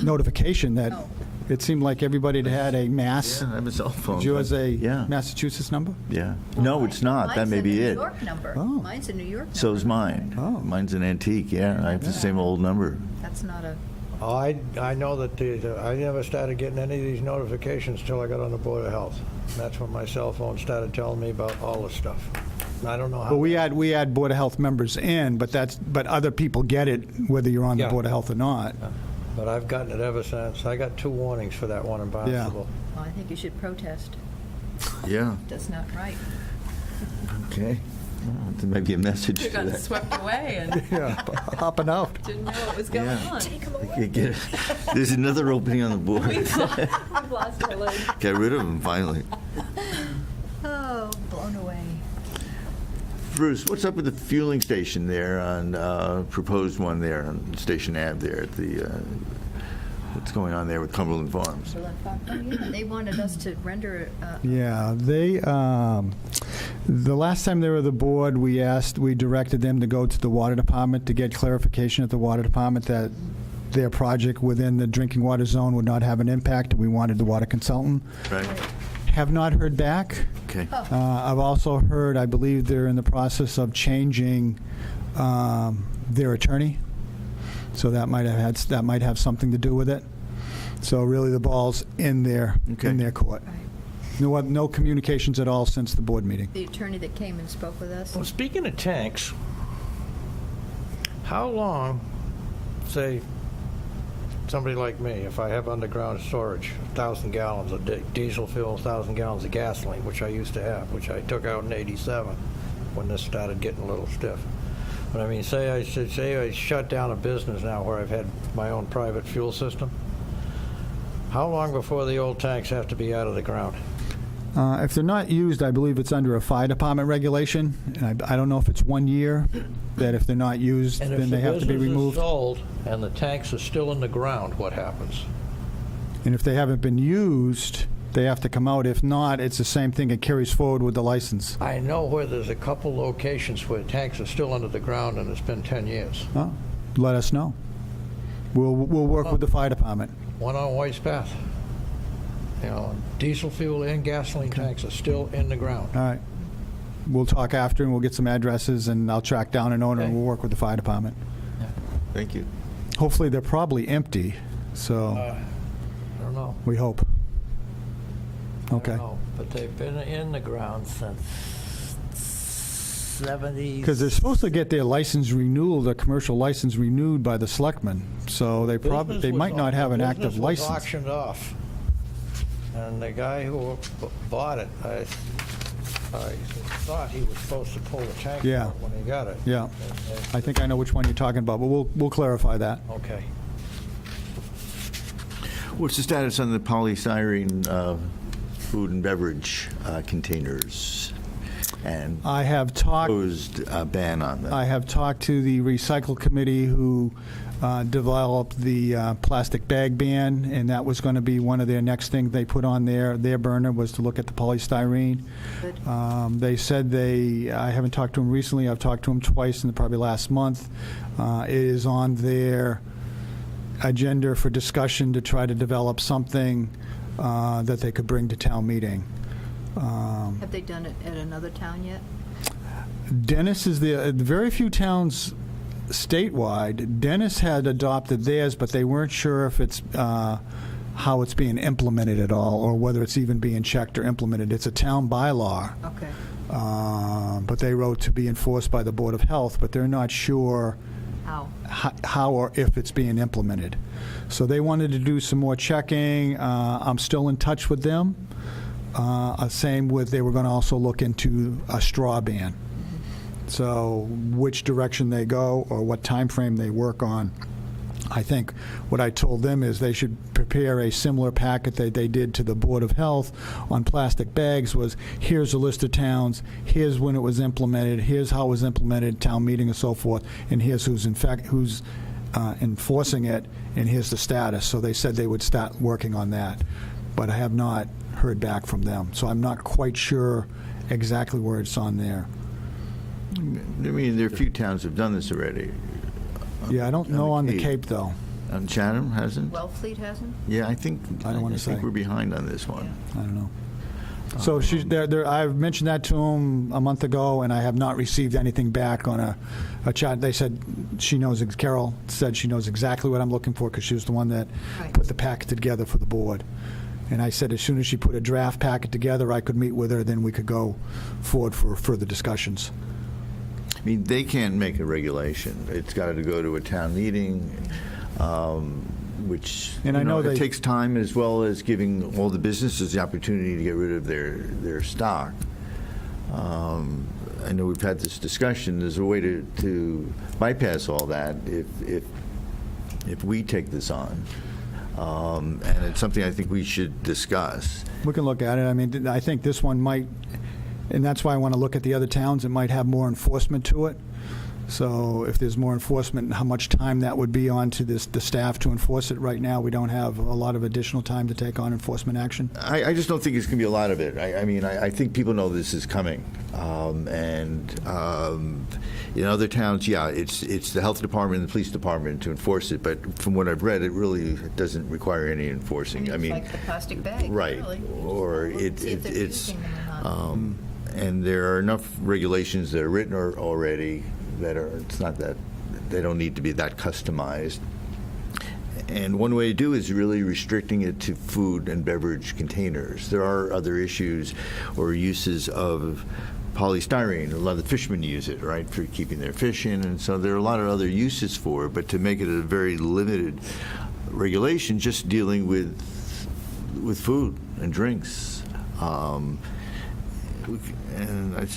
B: notification. That
E: No.
B: it seemed like everybody that had a mass.
A: Yeah, I have a cell phone.
B: Did you as a
A: Yeah.
B: Massachusetts number?
A: Yeah. No, it's not. That
E: Mine's
A: may
E: a
A: be
E: New
A: it.
E: York number.
B: Oh.
E: Mine's a New York number.
A: So is mine.
B: Oh.
A: Mine's an antique, yeah. I have the same old number.
E: That's not a,
D: Oh, I know that I never started getting any of these notifications till I got on the Board of Health. That's when my cell phone started telling me about all this stuff. And I don't know how.
B: Well, we had Board of Health members in, but other people get it whether you're on the
D: Yeah.
B: Board of Health or not.
D: But I've gotten it ever since. I got 2 warnings for that one in Barnstable.
E: well, I think you should protest.
A: Yeah.
E: That's not right.
A: Okay. Well, there may be a message
F: You
A: to
F: got
A: that.
F: swept away and
B: Yeah, hopping out.
F: didn't know what was going
A: Yeah.
F: on.
A: There's another opening on the board.
F: We've lost our leg.
A: Get rid of them finally.
E: Oh, blown away.
A: Bruce, what's up with the fueling station there on proposed one there on Station Ave there at the what's going on there with Cumberland Farms?
E: They wanted us to render,
B: Yeah, they, the last time they were the board, we directed them to go to the water department to get clarification at the water department that their project within the drinking water zone would not have an impact, and we wanted the water consultant.
A: Right.
B: Have not heard back.
A: Okay.
B: I've also heard, I believe they're in the process of changing their attorney, so that might have something to do with it. So really, the ball's in their court. No communications at all since the board meeting.
E: the attorney that came and spoke with us.
D: Well, speaking of tanks, how long, say, somebody like me, if I have underground storage, 1,000 gallons of diesel fuel, 1,000 gallons of gasoline, which I used to have, which I took out in '87 when this started getting a little stiff. But I mean, say I shut down a business now where I've had my own private fuel system. How long before the old tanks have to be out of the ground?
B: If they're not used, I believe it's under a fire department regulation. And I don't know if it's 1 year, that if they're not used,
D: And
B: then
D: if
B: they
D: the
B: have to be
D: business is
B: removed.
D: sold and the tanks are still in the ground, what happens?
B: And if they haven't been used, they have to come out. If not, it's the same thing. It carries forward with the license.
D: I know where there's a couple locations where tanks are still under the ground and it's been 10 years.
B: Oh, let us know. We'll work with the fire department.
D: One on White's Path. You know, diesel fuel and gasoline tanks are still in the ground.
B: All right. We'll talk after, and we'll get some addresses, and I'll track down an owner, and
D: Okay.
B: we'll work with the fire department.
A: Thank you.
B: Hopefully, they're probably empty, So
D: I don't know.
B: we hope.
D: I
B: Okay.
D: don't know, but they've been in the ground since 70s.
B: Because they're supposed to get their license renewed, their commercial license renewed by the selectmen. So they probably, they might not have an active
D: Business was
B: license.
D: auctioned off, and the guy who bought it, I thought he was supposed to pull the tank
B: Yeah.
D: out when he got it.
B: Yeah. I think I know which one you're talking about, but we'll clarify that.
D: Okay.
A: What's the status on the polystyrene food and beverage containers and
B: I have talked.
A: proposed ban on them?
B: I have talked to the recycle committee who developed the plastic bag ban, and that was going to be one of their next things they put on their burner was to look at the polystyrene.
E: Good.
B: They said I haven't talked to them recently, I've talked to them twice in probably last month. It is on their agenda for discussion to try to develop something that they could bring to town meeting.
E: Have they done it at another town yet?
B: Dennis is the very few towns statewide. Dennis had adopted theirs, but they weren't sure if it's how it's being implemented at all, or whether it's even being checked or implemented. It's a town bylaw,
E: Okay.
B: but they wrote to be enforced by the Board of Health, but they're not sure
E: How?
B: how or if it's being implemented. So they wanted to do some more checking. I'm still in touch with them. Same with, they were going to also look into a straw ban. So which direction they go or what time frame they work on. I think what I told them is they should prepare a similar packet that they did to the Board of Health on plastic bags. Was here's a list of towns, here's when it was implemented, here's how it was implemented, town meeting and so forth, and here's who's enforcing it, and here's the status. So they said they would start working on that, but I have not heard back from them. So I'm not quite sure exactly where it's on there.
A: I mean, there are a few towns that have done this already.
B: Yeah, I don't know on the Cape, though.
A: On Chatham hasn't?
E: Wellfleet hasn't?
A: Yeah, I think
B: I don't wanna
A: I think
B: say.
A: we're behind on this one.
B: I don't know. So I've mentioned that to them a month ago, and I have not received anything back on a chat. They said Carol said she knows exactly what I'm looking for because she was the one that
E: Right.
B: put the packet together for the board. And I said as soon as she put a draft packet together, I could meet with her, then we could go forward for further discussions.
A: I mean, they can't make a regulation. It's got to go to a town meeting, which
B: And I know
A: it
B: they-
A: takes time, as well as giving all the businesses the opportunity to get rid of their stock. I know we've had this discussion. There's a way to bypass all that if we take this on. And it's something I think we should discuss.
B: We can look at it. I mean, I think this one might, and that's why I want to look at the other towns. It might have more enforcement to it. So if there's more enforcement, how much time that would be on to the staff to enforce it. Right now, we don't have a lot of additional time to take on enforcement action.
A: I just don't think it's going to be a lot of it. I mean, I think people know this is coming. In other towns, yeah, it's the health department and the police department to enforce it. But from what I've read, it really doesn't require any enforcing. I
E: It's
A: mean,
E: like the plastic bag,
A: right.
E: really.
A: Or
E: Look, see if they're
A: it's,
E: using them or not.
A: and there are enough regulations that are written already that are, it's not that, they don't need to be that customized. And one way to do is really restricting it to food and beverage containers. There are other issues or uses of polystyrene. A lot of the fishermen use it, right, for keeping their fish in, and so there are a lot of other uses for it, but to make it a very limited regulation, just dealing with food and drinks.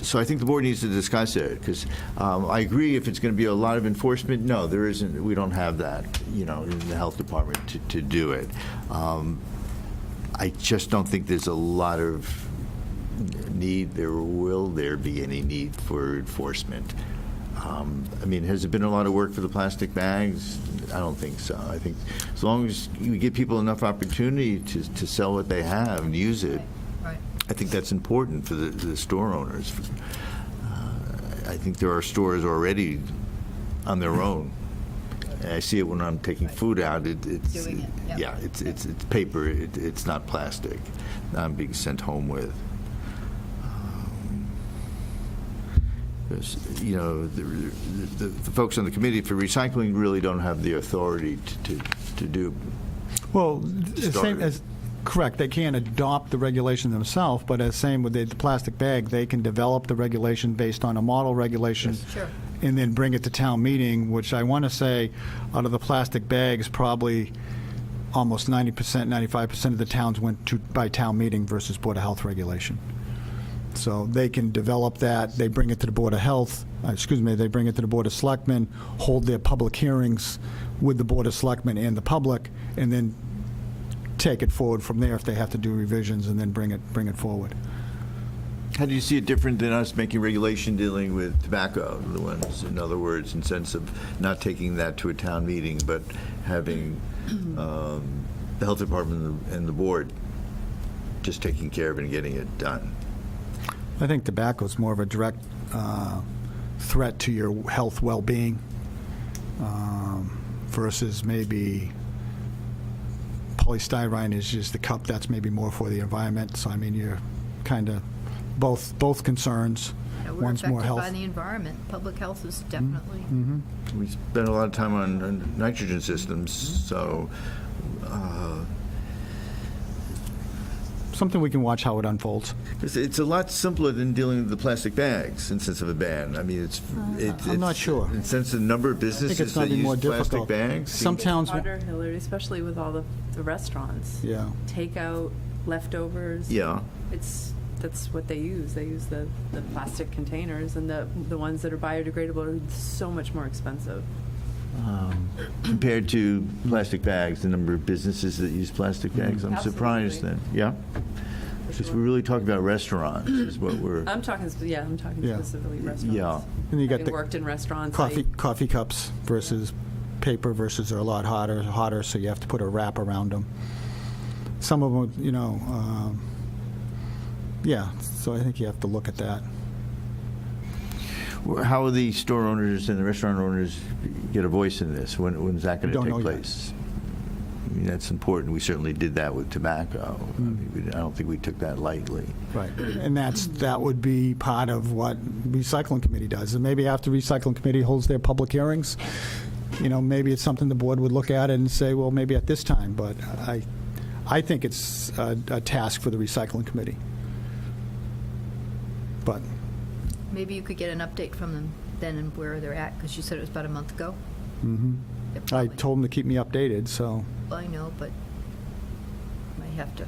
A: So I think the board needs to discuss it, because I agree if it's going to be a lot of enforcement, no, there isn't, we don't have that, in the health department to do it. I just don't think there's a lot of need, will there be any need for enforcement? I mean, has it been a lot of work for the plastic bags? I don't think so. I think as long as you give people enough opportunity to sell what they have and use it,
E: Right.
A: I think that's important for the store owners. I think there are stores already on their own. And I see it when I'm taking food out. It's
E: Doing it, yep.
A: yeah, it's paper. It's not plastic. I'm being sent home with. Because, the folks on the committee for recycling really don't have the authority to do
B: Well, the same
A: Started.
B: as, correct, they can't adopt the regulation themselves, but as same with the plastic bag, they can develop the regulation based on a model regulation.
E: Sure.
B: And then bring it to town meeting, which I want to say, out of the plastic bags, probably almost 90%, 95% of the towns went to, by town meeting versus Board of Health regulation. So they can develop that, they bring it to the Board of Health, they bring it to the Board of Selectmen, hold their public hearings with the Board of Selectmen and the public, and then take it forward from there if they have to do revisions, and then bring it forward.
A: How do you see it different than us making regulation dealing with tobacco? The ones, in other words, in sense of not taking that to a town meeting, but having the health department and the board just taking care of it and getting it done?
B: I think tobacco is more of a direct threat to your health, well-being, versus maybe polystyrene is just the cup. That's maybe more for the environment. So, I mean, you're kind of both concerns.
E: Yeah, we're
B: One's more
E: affected
B: health.
E: by the environment. Public health is definitely.
A: We spend a lot of time on nitrogen systems, so
B: Something we can watch how it unfolds.
A: it's a lot simpler than dealing with the plastic bags in sense of a ban. I mean,
B: I'm not sure.
A: In sense of the number of
B: I think
A: businesses
B: it's going
A: that
B: to be more
A: use plastic
B: difficult.
A: bags.
B: Some towns,
F: Harder, Hillary, especially with all the restaurants.
B: yeah.
F: Takeout, leftovers.
A: Yeah.
F: That's what they use. They use the plastic containers, and the ones that are biodegradable are so much more expensive.
A: Compared to plastic bags, the number of businesses that use plastic bags, I'm surprised then.
F: Absolutely.
A: Yeah? Because we're really talking about restaurants is what we're,
F: I'm talking
B: Yeah.
F: specifically restaurants.
A: yeah.
B: And you got
F: Having
B: the
F: worked in restaurants.
B: coffee cups versus paper versus are a lot hotter, so you have to put a wrap around them. Some of them, yeah, so I think you have to look at that.
A: How will the store owners and the restaurant owners get a voice in this? When's that going to
B: Don't know
A: take
B: yet.
A: place? I mean, that's important. We certainly did that with tobacco. I mean, I don't think we took that lightly.
B: Right, and that would be part of what recycling committee does. And maybe after recycling committee holds their public hearings, maybe it's something the board would look at and say, well, maybe at this time. But I think it's a task for the recycling committee. But
E: Maybe you could get an update from them then and where they're at, because you said it was about a month ago. They're
B: I
E: probably-
B: told them to keep me updated, so.
E: Well, I know, but might have to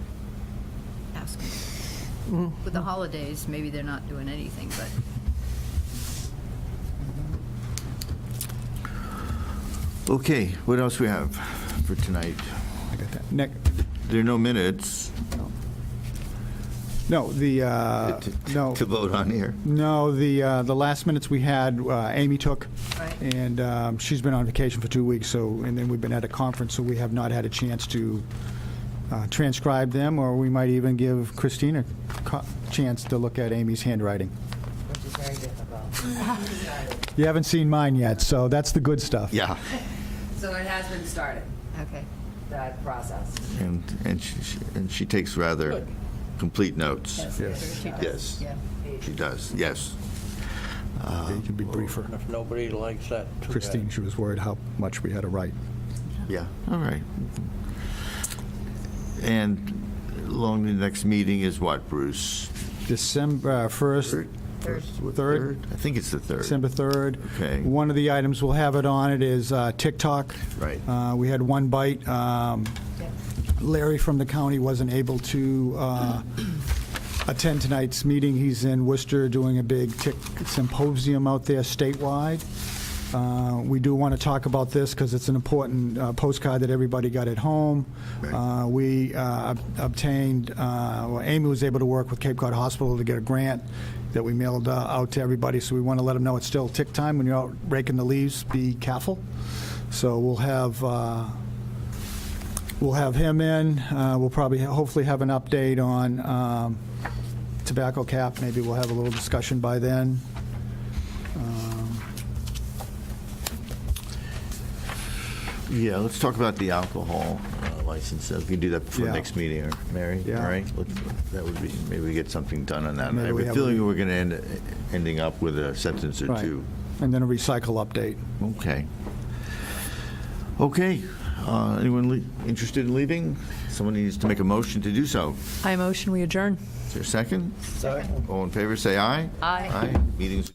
E: ask them. With the holidays, maybe they're not doing anything, but
A: Okay, what else we have for tonight?
B: I got that. Nick,
A: There are no minutes
B: no, the, no.
A: to vote on here.
B: No, the last minutes we had, Amy took,
E: Right.
B: and she's been on vacation for 2 weeks, and then we've been at a conference, so we have not had a chance to transcribe them, or we might even give Christine a chance to look at Amy's handwriting.
G: Which is very difficult.
B: You haven't seen mine yet, so that's the good stuff.
A: Yeah,
G: So it has been started,
E: okay.
G: that process.
A: and she takes rather complete notes.
B: Yes.
E: She does,
A: Yes.
E: Yeah.
A: She does, yes.
B: You can be briefer.
D: If nobody likes that, too bad.
B: Christine, she was worried how much we had to write.
A: Yeah, all right. And along the next meeting is what, Bruce?
B: December 1st, Third?
A: I think it's the 3rd.
B: December 3rd.
A: Okay.
B: One of the items we'll have it on it is TikTok.
A: Right.
B: We had one bite. Larry from the county wasn't able to attend tonight's meeting. He's in Worcester doing a big tick symposium out there statewide. We do want to talk about this because it's an important postcard that everybody got at home.
A: Right.
B: We obtained, Amy was able to work with Cape Cod Hospital to get a grant that we mailed out to everybody, so we want to let them know it's still tick time. When you're out raking the leaves, be careful. So we'll have him in. We'll probably, hopefully have an update on tobacco cap. Maybe we'll have a little discussion by then.
A: Yeah, let's talk about the alcohol license. We can do that before
B: Yeah.
A: next meeting, or Mary?
B: Yeah.
A: All right, that would be, maybe we get something done on that. I
B: Maybe
A: have
B: we
A: a
B: have
A: feeling
B: a-
A: we're going to ending up with a sentence or
B: Right.
A: two.
B: And then a recycle update.
A: Okay. Okay, Anyone interested in leaving? Someone needs to make a motion to do so.
F: I motion we adjourn.
A: Is there a second?
D: Second.
A: All in favor, say aye.
F: Aye.
A: Aye. Meeting's